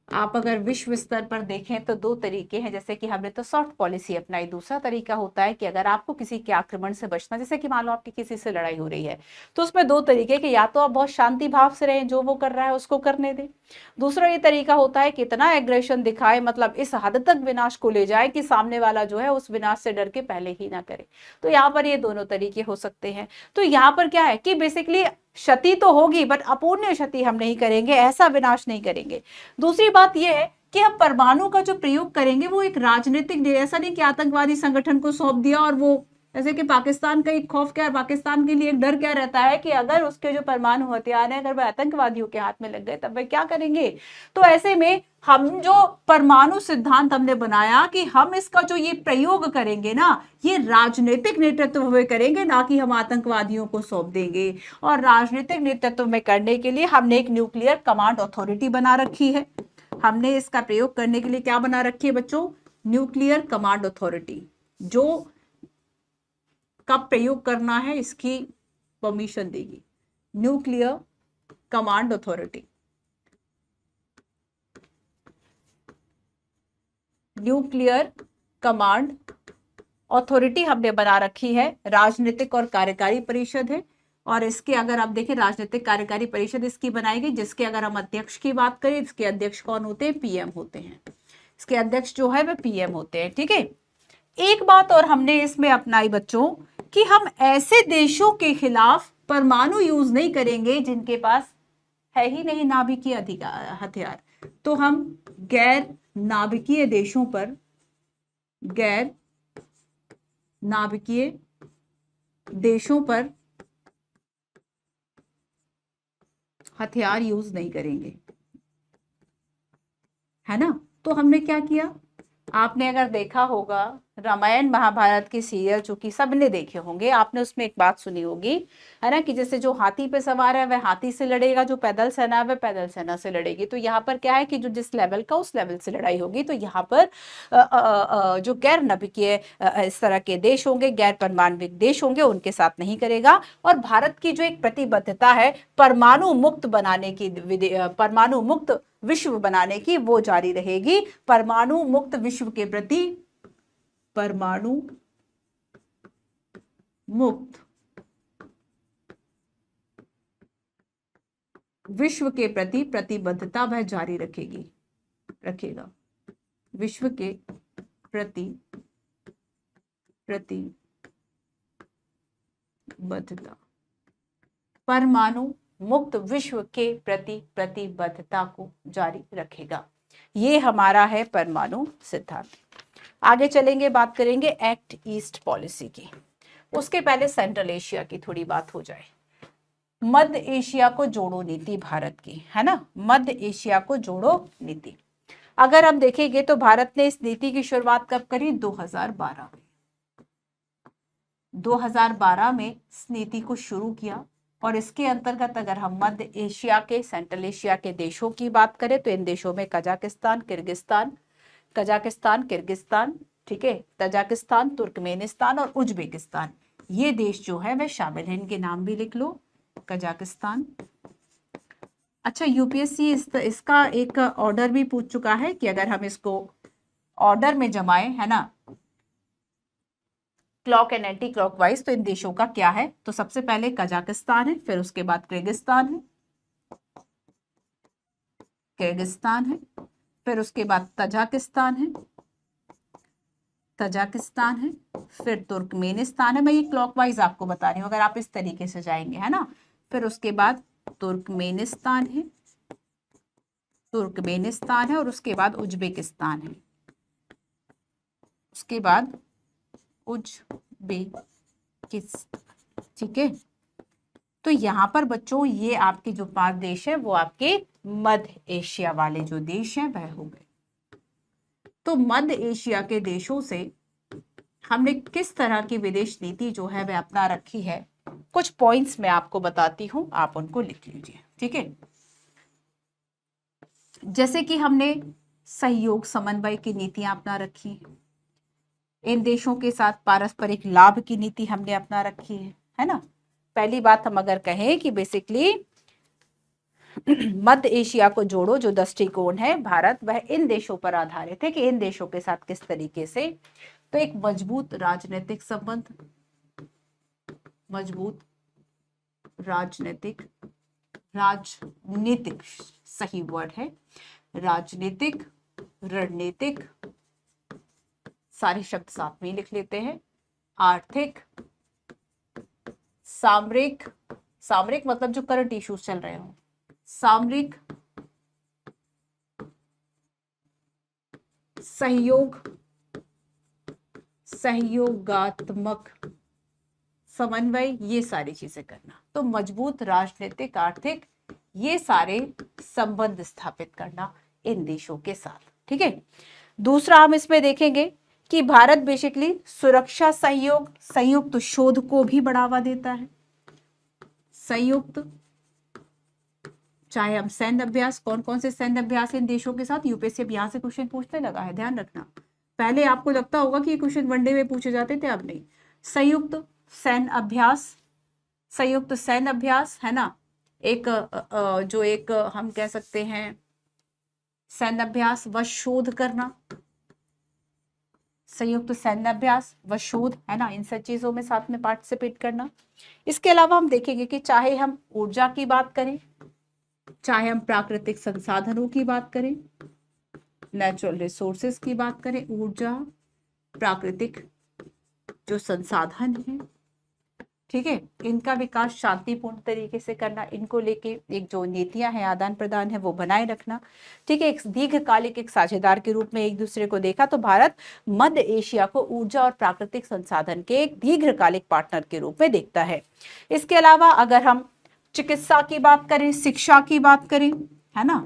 आप अगर विश्व स्तर पर देखें तो 2 तरीके हैं, जैसे कि हमने तो सॉफ्ट पॉलिसी अपनाई। दूसरा तरीका होता है कि अगर आपको किसी के आक्रमण से बचना, जैसे कि मान लो आपकी किसी से लड़ाई हो रही है, तो उसमें 2 तरीके कि या तो आप बहुत शांति भाव से रहें, जो वो कर रहा है उसको करने दें। दूसरा ये तरीका होता है कि इतना एग्रेशन दिखाए, मतलब इस हद तक विनाश को ले जाए कि सामने वाला जो है उस विनाश से डर के पहले ही ना करे। तो यहाँ पर ये दोनों तरीके हो सकते हैं। तो यहाँ पर क्या है कि बेसिकली क्षति तो होगी बट अपूर्णीय क्षति हम नहीं करेंगे, ऐसा विनाश नहीं करेंगे। दूसरी बात यह है कि हम परमाणु का जो प्रयोग करेंगे वो एक राजनीतिक, ऐसा नहीं कि आतंकवादी संगठन को सौंप दिया और वो, जैसे कि पाकिस्तान का एक खौफ क्या, पाकिस्तान के लिए एक डर क्या रहता है कि अगर उसके जो परमाणु हथियार है अगर वह आतंकवादियों के हाथ में लग गए तब वे क्या करेंगे। तो ऐसे में हम जो परमाणु सिद्धांत हमने बनाया कि हम इसका जो ये प्रयोग करेंगे ना, ये राजनीतिक नेतृत्व में करेंगे, ना कि हम आतंकवादियों को सौंप देंगे। और राजनीतिक नेतृत्व में करने के लिए हमने एक न्यूक्लियर कमांड अथॉरिटी बना रखी है। हमने इसका प्रयोग करने के लिए क्या बना रखी है बच्चों, न्यूक्लियर कमांड अथॉरिटी, जो कब प्रयोग करना है इसकी परमिशन देगी, nuclear command authority. Nuclear command authority हमने बना रखी है, राजनीतिक और कार्यकारी परिषद है। और इसके अगर आप देखें, राजनीतिक कार्यकारी परिषद इसकी बनाई गई, जिसके अगर हम अध्यक्ष की बात करें, इसके अध्यक्ष कौन होते हैं, पीएम होते हैं। इसके अध्यक्ष जो है वह पीएम होते हैं, ठीक है। एक बात और हमने इसमें अपनाई बच्चों कि हम ऐसे देशों के खिलाफ परमाणु यूज नहीं करेंगे जिनके पास है ही नहीं नाभिकीय हथियार। तो हम गैर नाभिकीय देशों पर, गैर नाभिकीय देशों पर हथियार यूज नहीं करेंगे, है ना। तो हमने क्या किया, आपने अगर देखा होगा रामायण महाभारत की सीरियल चूंकि सबने देखे होंगे, आपने उसमें एक बात सुनी होगी, है ना, कि जैसे जो हाथी पे सवार है वह हाथी से लड़ेगा, जो पैदल सेना है वह पैदल सेना से लड़ेगी। तो यहाँ पर क्या है कि जो जिस लेवल का उस लेवल से लड़ाई होगी। तो यहाँ पर जो गैर नाभिकीय इस तरह के देश होंगे, गैर परमाणविक देश होंगे, उनके साथ नहीं करेगा। और भारत की जो एक प्रतिबद्धता है परमाणु मुक्त बनाने की, परमाणु मुक्त विश्व बनाने की, वो जारी रहेगी। परमाणु मुक्त विश्व के प्रति, परमाणु मुक्त विश्व के प्रति प्रतिबद्धता वह जारी रखेगा। विश्व के प्रति प्रतिबद्धता, परमाणु मुक्त विश्व के प्रति प्रतिबद्धता को जारी रखेगा। ये हमारा है परमाणु सिद्धांत। आगे चलेंगे, बात करेंगे एक्ट ईस्ट पॉलिसी की। उसके पहले सेंट्रल एशिया की थोड़ी बात हो जाए। मध्य एशिया को जोड़ो नीति भारत की, है ना, मध्य एशिया को जोड़ो नीति। अगर हम देखेंगे तो भारत ने इस नीति की शुरुआत कब करी? 2012 में। 2012 में इस नीति को शुरू किया। और इसके अंतर्गत अगर हम मध्य एशिया के, सेंट्रल एशिया के देशों की बात करें तो इन देशों में कजाकिस्तान, किर्गिस्तान, ठीक है, तजाकिस्तान, तुर्कमेनिस्तान और उज्बेकिस्तान, ये देश जो है वह शामिल है। इनके नाम भी लिख लो, कजाकिस्तान। अच्छा, यूपीएससी इसका एक ऑर्डर भी पूछ चुका है कि अगर हम इसको ऑर्डर में जमाएं, है ना, क्लॉक एंड एंटी क्लॉकवाइज, तो इन देशों का क्या है? तो सबसे पहले कजाकिस्तान है, फिर उसके बाद किर्गिस्तान है, फिर उसके बाद तजाकिस्तान है, फिर तुर्कमेनिस्तान है। मैं ये क्लॉकवाइज आपको बता रही हूँ, अगर आप इस तरीके से जाएंगे, है ना। फिर उसके बाद तुर्कमेनिस्तान है और उसके बाद उज्बेकिस्तान है, उसके बाद उज्बेकिस्तान, ठीक है। तो यहाँ पर बच्चों ये आपके जो 5 देश है वो आपके मध्य एशिया वाले जो देश हैं वह हो गए। तो मध्य एशिया के देशों से हमने किस तरह की विदेश नीति जो है वह अपना रखी है, कुछ पॉइंट्स मैं आपको बताती हूं, आप उनको लिख लीजिए, ठीक है। जैसे कि हमने सहयोग समन्वय की नीतियां अपना रखी, इन देशों के साथ पारस्परिक लाभ की नीति हमने अपना रखी है ना। पहली बात हम अगर कहें कि बेसिकली मध्य एशिया को जोड़ो जो दृष्टिकोण है भारत, वह इन देशों पर आधारित है कि इन देशों के साथ किस तरीके से, तो एक मजबूत राजनीतिक संबंध, राजनीतिक सही वर्ड है, राजनीतिक, रणनीतिक, सारे शब्द साथ में लिख लेते हैं, आर्थिक, सामरिक मतलब जो करंट इश्यूज चल रहे हो, सामरिक, सहयोगात्मक समन्वय, ये सारी चीजें करना। तो मजबूत राजनीतिक, आर्थिक, ये सारे संबंध स्थापित करना इन देशों के साथ, ठीक है। दूसरा हम इसमें देखेंगे कि भारत बेसिकली सुरक्षा सहयोग, संयुक्त शोध को भी बढ़ावा देता है। संयुक्त, चाहे हम सैन्य अभ्यास, कौन कौन से सैन्य अभ्यास इन देशों के साथ, यूपीएससी अब यहां से क्वेश्चन पूछने लगा है, ध्यान रखना। पहले आपको लगता होगा कि ये क्वेश्चन वनडे में पूछे जाते थे, अब नहीं। संयुक्त सैन्य अभ्यास, है ना, एक जो एक हम कह सकते हैं सैन्य अभ्यास व शोध करना, संयुक्त सैन्य अभ्यास व शोध, है ना, इन सब चीजों में साथ में पार्टिसिपेट करना। इसके अलावा हम देखेंगे कि चाहे हम ऊर्जा की बात करें, चाहे हम प्राकृतिक संसाधनों की बात करें, नेचुरल रिसोर्सेज की बात करें, ऊर्जा, प्राकृतिक जो संसाधन है, ठीक है, इनका विकास शांतिपूर्ण तरीके से करना, इनको लेके एक जो नीतियां हैं, आदान प्रदान है, वो बनाए रखना, ठीक है। एक दीर्घकालिक एक साझेदार के रूप में एक दूसरे को देखा, तो भारत मध्य एशिया को ऊर्जा और प्राकृतिक संसाधन के एक दीर्घकालिक पार्टनर के रूप में देखता है। इसके अलावा अगर हम चिकित्सा की बात करें, शिक्षा की बात करें, है ना,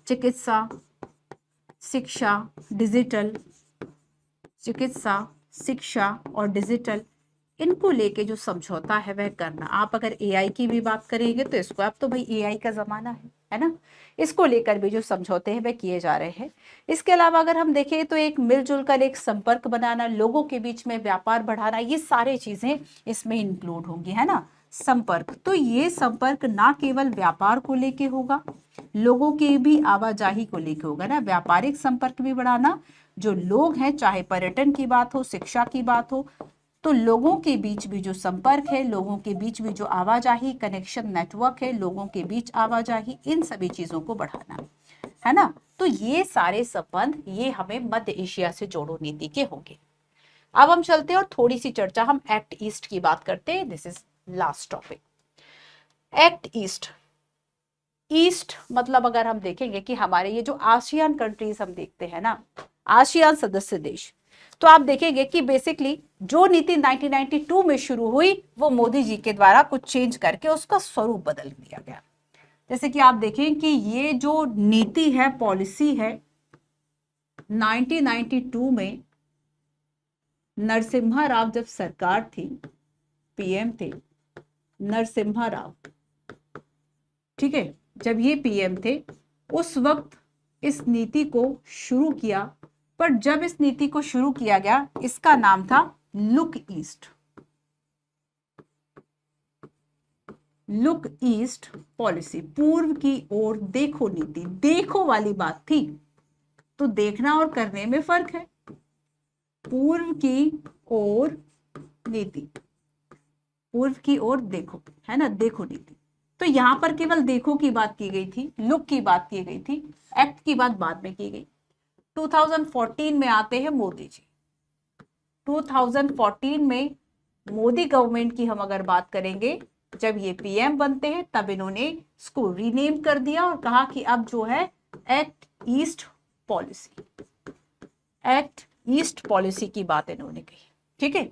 चिकित्सा, शिक्षा, डिजिटल, चिकित्सा, शिक्षा और डिजिटल, इनको लेके जो समझौता है वह करना। आप अगर एआई की भी बात करेंगे तो इसको, अब तो भाई एआई का जमाना है ना, इसको लेकर भी जो समझौते हैं वह किए जा रहे हैं। इसके अलावा अगर हम देखें तो एक मिलजुल कर एक संपर्क बनाना, लोगों के बीच में व्यापार बढ़ाना, ये सारी चीजें इसमें इंक्लूड होंगी, है ना। संपर्क, तो ये संपर्क ना केवल व्यापार को लेके होगा, लोगों की भी आवाजाही को लेके होगा ना, व्यापारिक संपर्क भी बढ़ाना, जो लोग हैं, चाहे पर्यटन की बात हो, शिक्षा की बात हो, तो लोगों के बीच भी जो संपर्क है, लोगों के बीच भी जो आवाजाही, कनेक्शन, नेटवर्क है, लोगों के बीच आवाजाही, इन सभी चीजों को बढ़ाना, है ना। तो ये सारे संबंध ये हमें मध्य एशिया से जोड़ो नीति के होंगे। अब हम चलते हैं और थोड़ी सी चर्चा हम एक्ट ईस्ट की बात करते हैं। This is last topic. Act east, east मतलब अगर हम देखेंगे कि हमारे ये जो आसियान कंट्रीज हम देखते हैं ना, आसियान सदस्य देश, तो आप देखेंगे कि बेसिकली जो नीति 1992 में शुरू हुई वो मोदी जी के द्वारा कुछ चेंज करके उसका स्वरूप बदल दिया गया। जैसे कि आप देखें कि ये जो नीति है, पॉलिसी है, 1992 में नरसिम्हा राव जब सरकार थी, पीएम थे नरसिम्हा राव, ठीक है, जब ये पीएम थे उस वक्त इस नीति को शुरू किया। पर जब इस नीति को शुरू किया गया, इसका नाम था look east, look east policy, पूर्व की ओर देखो नीति। देखो वाली बात थी, तो देखना और करने में फर्क है। पूर्व की ओर नीति, पूर्व की ओर देखो, है ना, देखो नीति। तो यहां पर केवल देखो की बात की गई थी, लुक की बात की गई थी, एक्ट की बात बाद में की गई। 2014 में आते हैं मोदी जी। 2014 में मोदी गवर्नमेंट की हम अगर बात करेंगे, जब ये पीएम बनते हैं तब इन्होंने इसको रीनेम कर दिया और कहा कि अब जो है act east policy, act east policy की बात इन्होंने कही, ठीक है।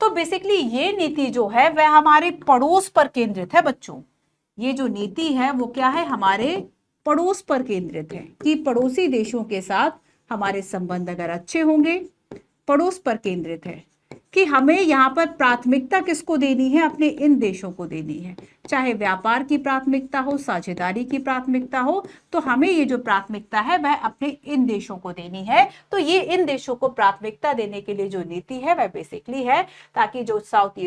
तो बेसिकली ये नीति जो है वह हमारे पड़ोस पर केंद्रित है बच्चों। ये जो नीति है वो क्या है, हमारे पड़ोस पर केंद्रित है कि पड़ोसी देशों के साथ हमारे संबंध अगर अच्छे होंगे, पड़ोस पर केंद्रित है कि हमें यहाँ पर प्राथमिकता किसको देनी है, अपने इन देशों को देनी है। चाहे व्यापार की प्राथमिकता हो, साझेदारी की प्राथमिकता हो, तो हमें ये जो प्राथमिकता है वह अपने इन देशों को देनी है। तो ये इन देशों को प्राथमिकता देने के लिए जो नीति है वह बेसिकली है ताकि जो साउथ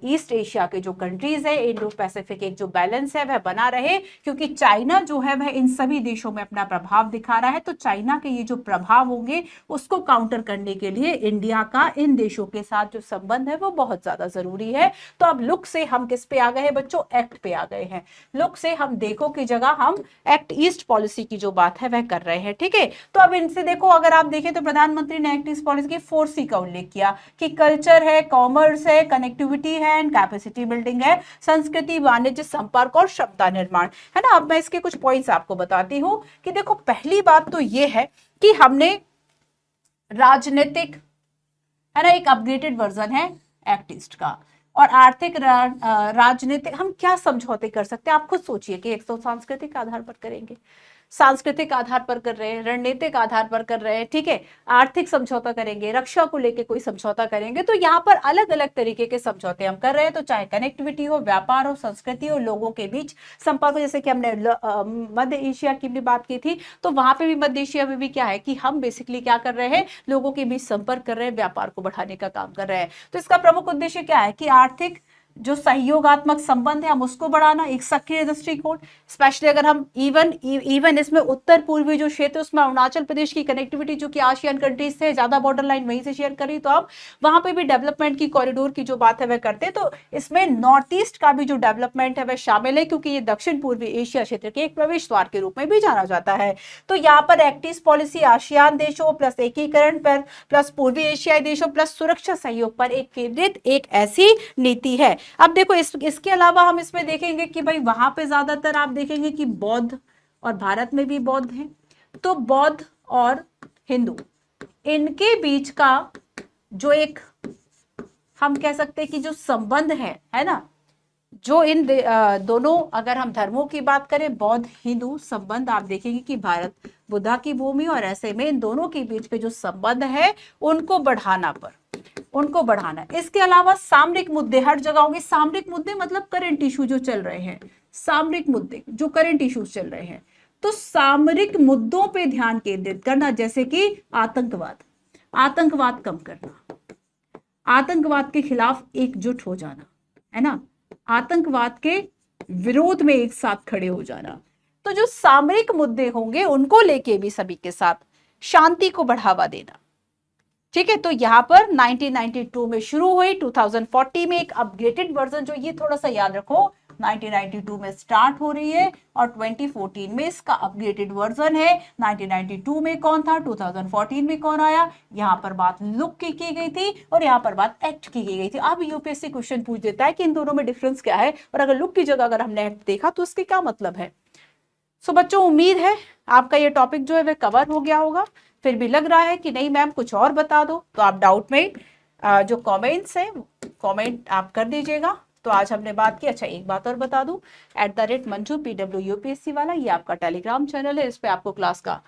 ईस्ट एशिया के जो कंट्रीज है, इंडो पैसिफिक एक जो बैलेंस है वह बना रहे, क्योंकि चाइना जो है वह इन सभी देशों में अपना प्रभाव दिखा रहा है। तो चाइना के ये जो प्रभाव होंगे उसको काउंटर करने के लिए इंडिया का इन देशों के साथ जो संबंध है वो बहुत ज्यादा जरूरी है। तो अब लुक से हम किस पे आ गए हैं बच्चों, एक्ट पे आ गए हैं। लुक से हम देखो की जगह हम एक्ट ईस्ट पॉलिसी की जो बात है वह कर रहे हैं, ठीक है। तो अब इनसे देखो, अगर आप देखें तो प्रधानमंत्री ने एक्ट ईस्ट पॉलिसी की 4C का उल्लेख किया कि कल्चर है, कॉमर्स है, कनेक्टिविटी है एंड कैपेसिटी बिल्डिंग है, संस्कृति, वाणिज्य, संपर्क और क्षमता निर्माण, है ना। अब मैं इसके कुछ पॉइंट्स आपको बताती हूं कि देखो, पहली बात तो ये है कि हमने राजनीतिक, है ना, एक अपग्रेडेड वर्जन है एक्ट ईस्ट का। और आर्थिक राजनीतिक हम क्या समझौते कर सकते हैं, आप खुद सोचिए कि एक तो सांस्कृतिक आधार पर करेंगे, सांस्कृतिक आधार पर कर रहे हैं, रणनीतिक आधार पर कर रहे हैं, ठीक है, आर्थिक समझौता करेंगे, रक्षा को लेके कोई समझौता करेंगे, तो यहाँ पर अलग अलग तरीके के समझौते हम कर रहे हैं। तो चाहे कनेक्टिविटी हो, व्यापार हो, संस्कृति हो, लोगों के बीच संपर्क हो, जैसे कि हमने मध्य एशिया की भी बात की थी, तो वहां पे भी मध्य एशिया में भी क्या है कि हम बेसिकली क्या कर रहे हैं, लोगों के बीच संपर्क कर रहे हैं, व्यापार को बढ़ाने का काम कर रहे हैं। तो इसका प्रमुख उद्देश्य क्या है कि आर्थिक जो सहयोगात्मक संबंध है हम उसको बढ़ाना, एक सक्रिय दृष्टिकोण, स्पेशली अगर हम इवन इसमें उत्तर पूर्वी जो क्षेत्र उसमें अरुणाचल प्रदेश की कनेक्टिविटी जो कि आसियान कंट्रीज से ज्यादा बॉर्डर लाइन वहीं से शेयर करी, तो हम वहां पे भी डेवलपमेंट की कॉरिडोर की जो बात है वह करते हैं। तो इसमें नॉर्थ ईस्ट का भी जो डेवलपमेंट है वह शामिल है, क्योंकि ये दक्षिण पूर्वी एशिया क्षेत्र के एक प्रवेश द्वार के रूप में भी जाना जाता है। तो यहाँ पर एक्ट ईस्ट पॉलिसी आसियान देशों प्लस एकीकरण पर प्लस पूर्वी एशियाई देशों प्लस सुरक्षा सहयोग पर एक केंद्रित एक ऐसी नीति है। अब देखो इसके अलावा हम इसमें देखेंगे कि भाई वहां पे ज्यादातर आप देखेंगे कि बौद्ध, और भारत में भी बौद्ध हैं, तो बौद्ध और हिंदू इनके बीच का जो एक हम कह सकते हैं कि जो संबंध है ना, जो इन दोनों अगर हम धर्मों की बात करें, बौद्ध हिंदू संबंध, आप देखेंगे कि भारत बुद्धा की भूमि, और ऐसे में इन दोनों के बीच के जो संबंध है उनको बढ़ाना। इसके अलावा सामरिक मुद्दे हर जगह होंगे। सामरिक मुद्दे मतलब करंट इशू जो चल रहे हैं, सामरिक मुद्दे जो करंट इश्यूज चल रहे हैं, तो सामरिक मुद्दों पे ध्यान केंद्रित करना, जैसे कि आतंकवाद कम करना, आतंकवाद के खिलाफ एकजुट हो जाना, है ना, आतंकवाद के विरोध में एक साथ खड़े हो जाना। तो जो सामरिक मुद्दे होंगे उनको लेके भी सभी के साथ शांति को बढ़ावा देना। ठीक है, तो यहां पर 1992 में शुरू हुई, 2040 में एक अपग्रेडेड वर्जन, जो ये थोड़ा सा याद रखो, 1992 में स्टार्ट हो रही है और 2014 में इसका अपग्रेडेड वर्जन है। 1992 में कौन था, 2014 में कौन आया, यहां पर बात लुक की गई थी और यहां पर बात एक्ट की गई थी। अब यूपीएससी क्वेश्चन पूछ देता है कि इन दोनों में डिफरेंस क्या है, और अगर लुक की जगह अगर हमने एक्ट देखा तो इसके क्या मतलब है। सो बच्चों, उम्मीद है आपका ये टॉपिक जो है वह कवर हो गया होगा। फिर भी लग रहा है कि नहीं मैम कुछ और बता दो, तो आप डाउट में जो कमेंट्स है कमेंट आप कर दीजिएगा। तो आज हमने बात की। अच्छा, एक बात और बता दूं, @मंजू PW UPSC वाला, ये आपका टेलीग्राम चैनल है, इस पे आपको क्लास का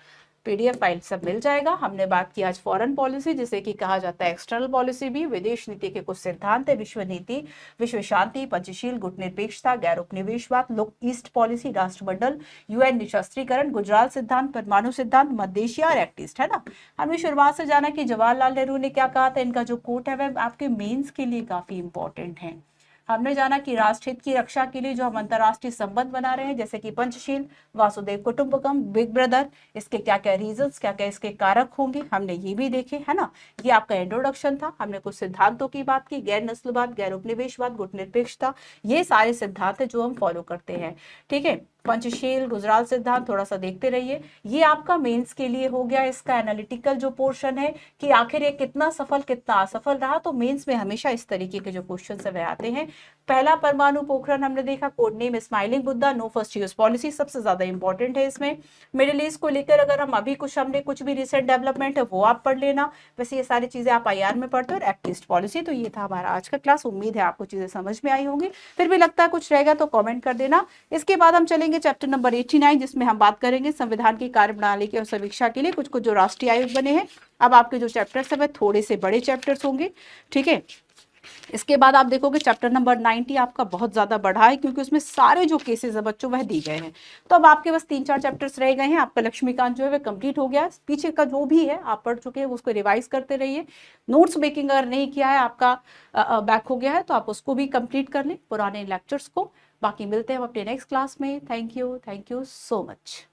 PDF फाइल सब मिल जाएगा। हमने बात की आज फॉरेन पॉलिसी, जिसे कि कहा जाता है एक्सटर्नल पॉलिसी भी, विदेश नीति के कुछ सिद्धांत है, विश्व नीति, विश्व शांति, पंचशील, गुटनिरपेक्षता, गैर उपनिवेशवाद, लोक ईस्ट पॉलिसी, राष्ट्रमंडल, UN निशस्त्रीकरण, गुजराल सिद्धांत, परमाणु सिद्धांत, मध्य एशिया और एक्ट ईस्ट, है ना। हमने शुरुआत से जाना कि जवाहरलाल नेहरू ने क्या कहा था, इनका जो कोट है वह आपके मेंस के लिए काफी इंपॉर्टेंट है। हमने जाना कि राष्ट्रहित की रक्षा के लिए जो हम अंतरराष्ट्रीय संबंध बना रहे हैं, जैसे कि पंचशील, वासुदेव कुटुंबकम, बिग ब्रदर, इसके क्या क्या रीजंस, क्या क्या इसके कारक होंगे, हमने ये भी देखे, है ना। ये आपका इंट्रोडक्शन था। हमने कुछ सिद्धांतों की बात की, गैर नस्लवाद, गैर उपनिवेशवाद, गुटनिरपेक्षता, ये सारे सिद्धांत है जो हम फॉलो करते हैं। ठीक है, पंचशील, गुजराल सिद्धांत थोड़ा सा देखते रहिए। ये आपका मेंस के लिए हो गया इसका एनालिटिकल जो पोर्शन है कि आखिर ये कितना सफल कितना असफल रहा। तो मेंस में हमेशा इस तरीके के जो क्वेश्चन है वह आते हैं। पहला परमाणु पोखरण हमने देखा, code name smiling Buddha, no first use policy सबसे ज्यादा इंपॉर्टेंट है इसमें। मिडिल ईस्ट को लेकर अगर हम अभी हमने कुछ भी रिसेंट डेवलपमेंट है वो आप पढ़ लेना। वैसे ये सारी चीजें आप IR में पढ़ते हो, और एक्ट ईस्ट पॉलिसी। तो ये था हमारा आज का क्लास। उम्मीद है आपको चीजें समझ में आई होंगी। फिर भी लगता है कुछ रहेगा तो कॉमेंट कर देना। इसके बाद हम चलेंगे चैप्टर नंबर 89, जिसमें हम बात करेंगे संविधान की कार्यप्रणाली की समीक्षा के लिए कुछ कुछ जो राष्ट्रीय आयोग बने हैं। अब आपके जो चैप्टर्स है वह थोड़े से बड़े चैप्टर्स होंगे। ठीक है, इसके बाद आप देखोगे चैप्टर नंबर 90 आपका बहुत ज्यादा बढ़ा है, क्योंकि उसमें सारे जो केसेस है बच्चों वह दी गए हैं। तो अब आपके बस 3-4 चैप्टर्स रह गए हैं। आपका लक्ष्मीकांत जो है वह कंप्लीट हो गया। पीछे का जो भी है आप पढ़ चुके हैं, उसको रिवाइज करते रहिए। नोट्स मेकिंग अगर नहीं किया है, आपका बैक हो गया है, तो आप उसको भी कंप्लीट कर लें, पुराने लेक्चर्स को। बाकी मिलते हैं हम अपने नेक्स्ट क्लास में। Thank you so much.